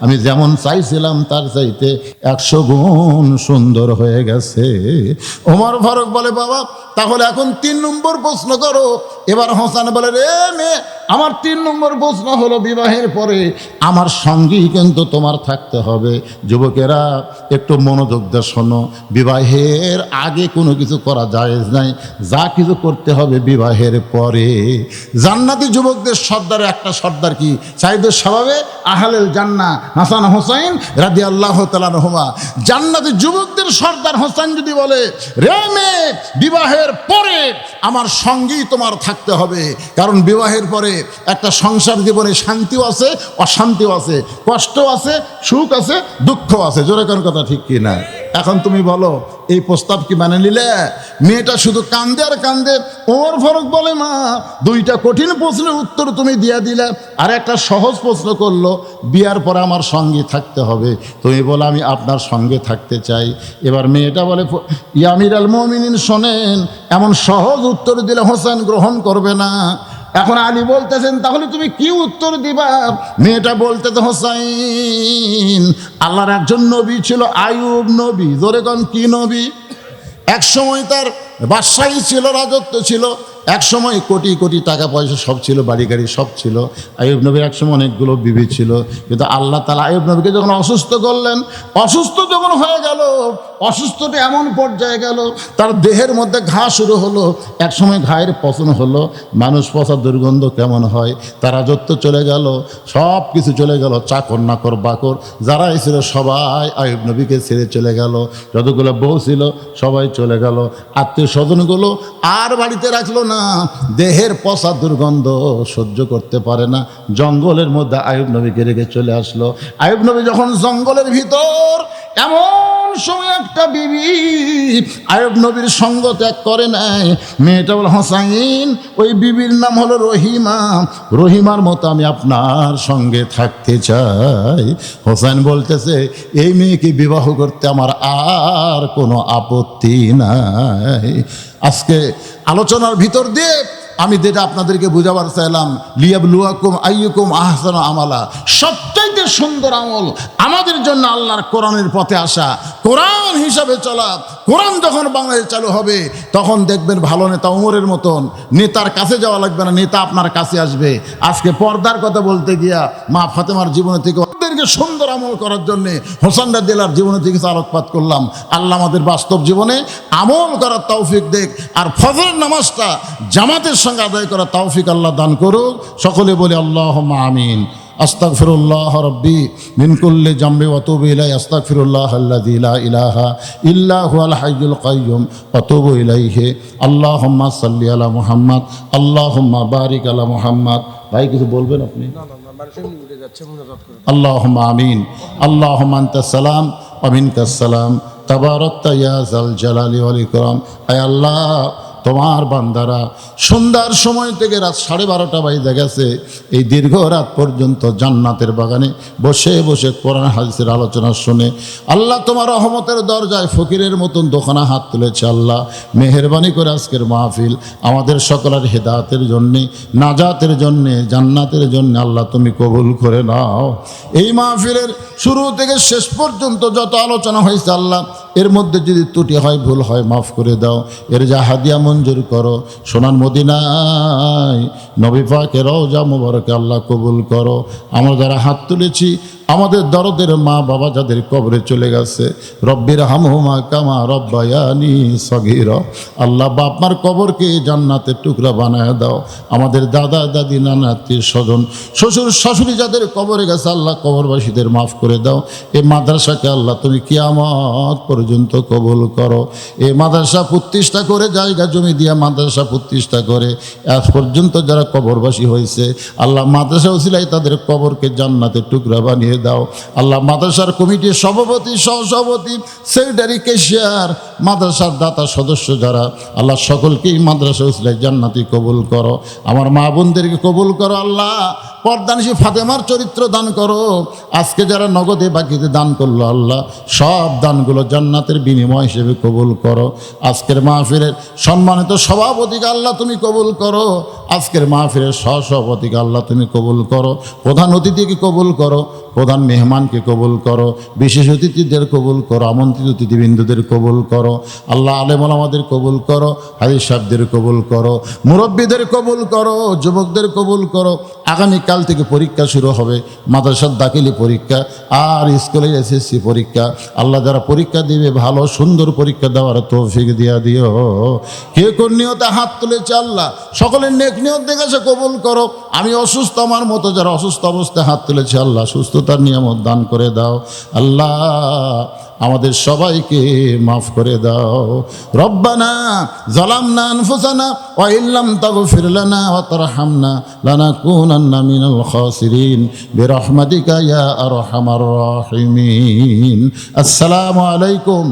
আমি যেমন চাইছিলাম তার চাইতে 100 গুণ সুন্দর হয়ে গেছে। ওমর ফারুক বলে, বাবা তাহলে এখন 3 নম্বর প্রশ্ন করো। এবার হোসেন বলে, রে মেয়ে আমার 3 নম্বর প্রশ্ন হলো, বিবাহের পরে আমার সঙ্গেই কিন্তু তোমার থাকতে হবে। যুবকেরা একটু মনোযোগ দিয়ে শোনো, বিবাহের আগে কোনো কিছু করা জায়েজ নাই, যা কিছু করতে হবে বিবাহের পরে। জান্নাতি যুবকদের সর্দার একটা সর্দার কি সাইদের স্বভাবে আহলেল জান্নাহ হাসান হোসাইন রাদিয়াল্লাহু তাআলা আনহুমা। জান্নাতি যুবকদের সর্দার হোসেন যদি বলে, রে মেয়ে বিবাহের পরে আমার সঙ্গেই তোমার থাকতে হবে, কারণ বিবাহের পরে একটা সংসার জীবনে শান্তিও আছে, অশান্তিও আছে, কষ্ট আছে, সুখ আছে, দুঃখ আছে। জোরে কোন কথা ঠিক কি না? এখন তুমি বলো এই প্রস্তাব কি মানে নিলে? মেয়েটা শুধু কান্দে আর কান্দে। ওমর ফারুক বলে, মা 2টা কঠিন প্রশ্নের উত্তর তুমি দিয়া দিলে, আর একটা সহজ প্রশ্ন করলো, বিয়ার পরে আমার সঙ্গে থাকতে হবে। তুমি বলো আমি আপনার সঙ্গে থাকতে চাই। এবার মেয়েটা বলে, ইয়া আমিরুল মুমিনিন শোনেন, এমন সহজ উত্তর দিলে হোসেন গ্রহণ করবে না। এখন আলী বলতেছেন, তাহলে তুমি কি উত্তর দিবা? মেয়েটা বলতেছে, হোসাইন আল্লাহর একজন নবী ছিল আইয়ুব নবী। জোরে কোন কি নবী? এক সময় তার বাদশাহী ছিল, রাজত্ব ছিল, এক সময় কোটি কোটি টাকা পয়সা সব ছিল, বাড়ি গাড়ি সব ছিল। আইয়ুব নবীর এক সময় অনেকগুলো বিবি ছিল, কিন্তু আল্লাহ তাআলা আইয়ুব নবীকে যখন অসুস্থ করলেন, অসুস্থ যখন হয়ে গেল, অসুস্থটা এমন পর্যায়ে গেল তার দেহের মধ্যে ঘা শুরু হলো। এক সময় ঘায়ের পচন হলো, মানুষ পচা দুর্গন্ধ কেমন হয়, তার রাজত্ব চলে গেল, সব কিছু চলে গেল, চাকর নাকর বাকর যারা ছিল সবাই আইয়ুব নবীকে ছেড়ে চলে গেল, যতগুলো বউ ছিল সবাই চলে গেল, আত্মীয় স্বজনগুলো আর বাড়িতে রাখলো না, দেহের পচা দুর্গন্ধ সহ্য করতে পারে না, জঙ্গলের মধ্যে আইয়ুব নবীকে রেখে চলে আসলো। আইয়ুব নবী যখন জঙ্গলের ভিতর এমন এমন সময় একটা বিবি আয়ুব নবীর সঙ্গ ত্যাগ করে নাই। মেয়েটা বলে, হোসাইন, ওই বিবির নাম হলো রহিমা। রহিমার মতো আমি আপনার সঙ্গে থাকতে চাই। হোসাইন বলতেছে, এই মেয়েকে বিবাহ করতে আমার আর কোনো আপত্তি নাই। আজকে আলোচনার ভিতর দিয়ে আমি যেটা আপনাদেরকে বুঝাবার চাইলাম, লিয়াবলুয়াকুম আইয়ুকুম আহসানু আমালা, সবচাইতে সুন্দর আমল আমাদের জন্য আল্লাহর কোরআনের পথে আসা, কোরআন হিসাবে চলা। কোরআন যখন বাংলাদেশে চালু হবে তখন দেখবেন ভালো নেতা ওমরের মতন নেতার কাছে যাওয়া লাগবে না, নেতা আপনার কাছে আসবে। আজকে পর্দার কথা বলতে গিয়া মা ফাতেমার জীবনে থেকে ওদেরকে সুন্দর আমল করার জন্যে হোসেন রাদিয়াল্লাহর জীবনে থেকে আলোকপাত করলাম। আল্লাহ আমাদের বাস্তব জীবনে আমল করার তৌফিক দেখ, আর ফজরের নামাজটা জামাতের সঙ্গে আদায় করার তৌফিক আল্লাহ দান করুক। সকলে বলে আল্লাহুম্মা আমিন। আস্তাগফিরুল্লাহ রাব্বি মিন কুল্লি জামবি ওয়া আতুবু ইলাইহি। আস্তাগফিরুল্লাহ আল্লাযী লা ইলাহা ইল্লা হুয়াল হাইয়ুল কাইয়্যুম ওয়া আতুবু ইলাইহি। আল্লাহুম্মা সাল্লি আলা মুহাম্মাদ, আল্লাহুম্মা বারিক আলা মুহাম্মাদ। ভাই কিছু বলবেন আপনি? আল্লাহুম্মা আমিন। আল্লাহুম্মা আনতাস সালাম ওয়া মিনকাস সালাম, তাবারাকতা ইয়া যাল জালালি ওয়াল ইকরাম। আয় আল্লাহ, তোমার বান্দারা সন্ধ্যার সময় থেকে রাত 12:30 বাজে গেছে, এই দীর্ঘ রাত পর্যন্ত জান্নাতের বাগানে বসে বসে কোরআন হাদিসের আলোচনা শুনে আল্লাহ তোমার রহমতের দরজায় ফকিরের মতন দোকানা হাত তুলেছে। আল্লাহ মেহেরবানি করে আজকের মাহফিল আমাদের সকলের হেদায়েতের জন্যে, নাজাতের জন্যে, জান্নাতের জন্যে আল্লাহ তুমি কবুল করে নাও। এই মাহফিলের শুরু থেকে শেষ পর্যন্ত যত আলোচনা হয়েছে আল্লাহ, এর মধ্যে যদি ত্রুটি হয়, ভুল হয়, মাফ করে দাও। এর যা হাদিয়া মঞ্জুর করো, সোনার মদিনায় নবী পাকের রওজা মুবারকে আল্লাহ কবুল করো। আমরা যারা হাত তুলেছি, আমাদের দরদের মা বাবা যাদের কবরে চলে গেছে, রব্বির হামহুমা কামা রব্বায়ানি সগীরা, আল্লাহ বাপ মার কবরকে জান্নাতের টুকরা বানায় দাও। আমাদের দাদা দাদি নানা আত্মীয় স্বজন শ্বশুর শাশুড়ি যাদের কবরে গেছে আল্লাহ কবরবাসীদের মাফ করে দাও। এই মাদ্রাসাকে আল্লাহ তুমি কিয়ামত পর্যন্ত কবুল করো। এই মাদ্রাসা প্রতিষ্ঠা করে, জায়গা জমি দিয়া মাদ্রাসা প্রতিষ্ঠা করে আজ পর্যন্ত যারা কবরবাসী হয়েছে আল্লাহ মাদ্রাসা উসিলায় তাদের কবরকে জান্নাতের টুকরা বানিয়ে দাও। আল্লাহ মাদ্রাসার কমিটির সভাপতি, সহসভাপতি, সেক্রেটারি, ক্যাশিয়ার, মাদ্রাসার দাতা সদস্য যারা আল্লাহ সকলকেই মাদ্রাসা উসিলায় জান্নাতি কবুল করো। আমার মা বোনদেরকে কবুল করো। আল্লাহ পর্দানিশী ফাতেমার চরিত্র দান করো। আজকে যারা নগদে বাকিতে দান করলো আল্লাহ সব দানগুলো জান্নাতের বিনিময় হিসেবে কবুল করো। আজকের মাহফিলের সম্মানিত সভাপতিকে আল্লাহ তুমি কবুল করো। আজকের মাহফিলের সহসভাপতিকে আল্লাহ তুমি কবুল করো। প্রধান অতিথিকে কবুল করো, প্রধান মেহমানকে কবুল করো, বিশেষ অতিথিদের কবুল করো, আমন্ত্রিত অতিথিবৃন্দদের কবুল করো। আল্লাহ আলেম ওলামাদের কবুল করো, হাদিস সাহেবদের কবুল করো, মুরব্বীদের কবুল করো, যুবকদের কবুল করো। আগামীকাল থেকে পরীক্ষা শুরু হবে, মাদ্রাসার দাখিলি পরীক্ষা আর স্কুলের এসএসসি পরীক্ষা। আল্লাহ যারা পরীক্ষা দিবে ভালো সুন্দর পরীক্ষা দেওয়ার তৌফিক দিয়া দিও। কে কোন নিয়তে হাত তুলেছে আল্লাহ সকলের নেক নিয়ত দেখে সে কবুল করো। আমি অসুস্থ, আমার মতো যারা অসুস্থ অবস্থায় হাত তুলেছে আল্লাহ সুস্থতার নিয়ামত দান করে দাও। আল্লাহ আমাদের সবাইকে মাফ করে দাও। রব্বানা যালামনা আনফুসানা ওয়া ইল্লাম তাগফির লানা ওয়া তারহামনা লানাকুনান্না মিনাল খাসিরিন বিরহমাতিকা ইয়া আরহামার রাহিমিন। আসসালামু আলাইকুম।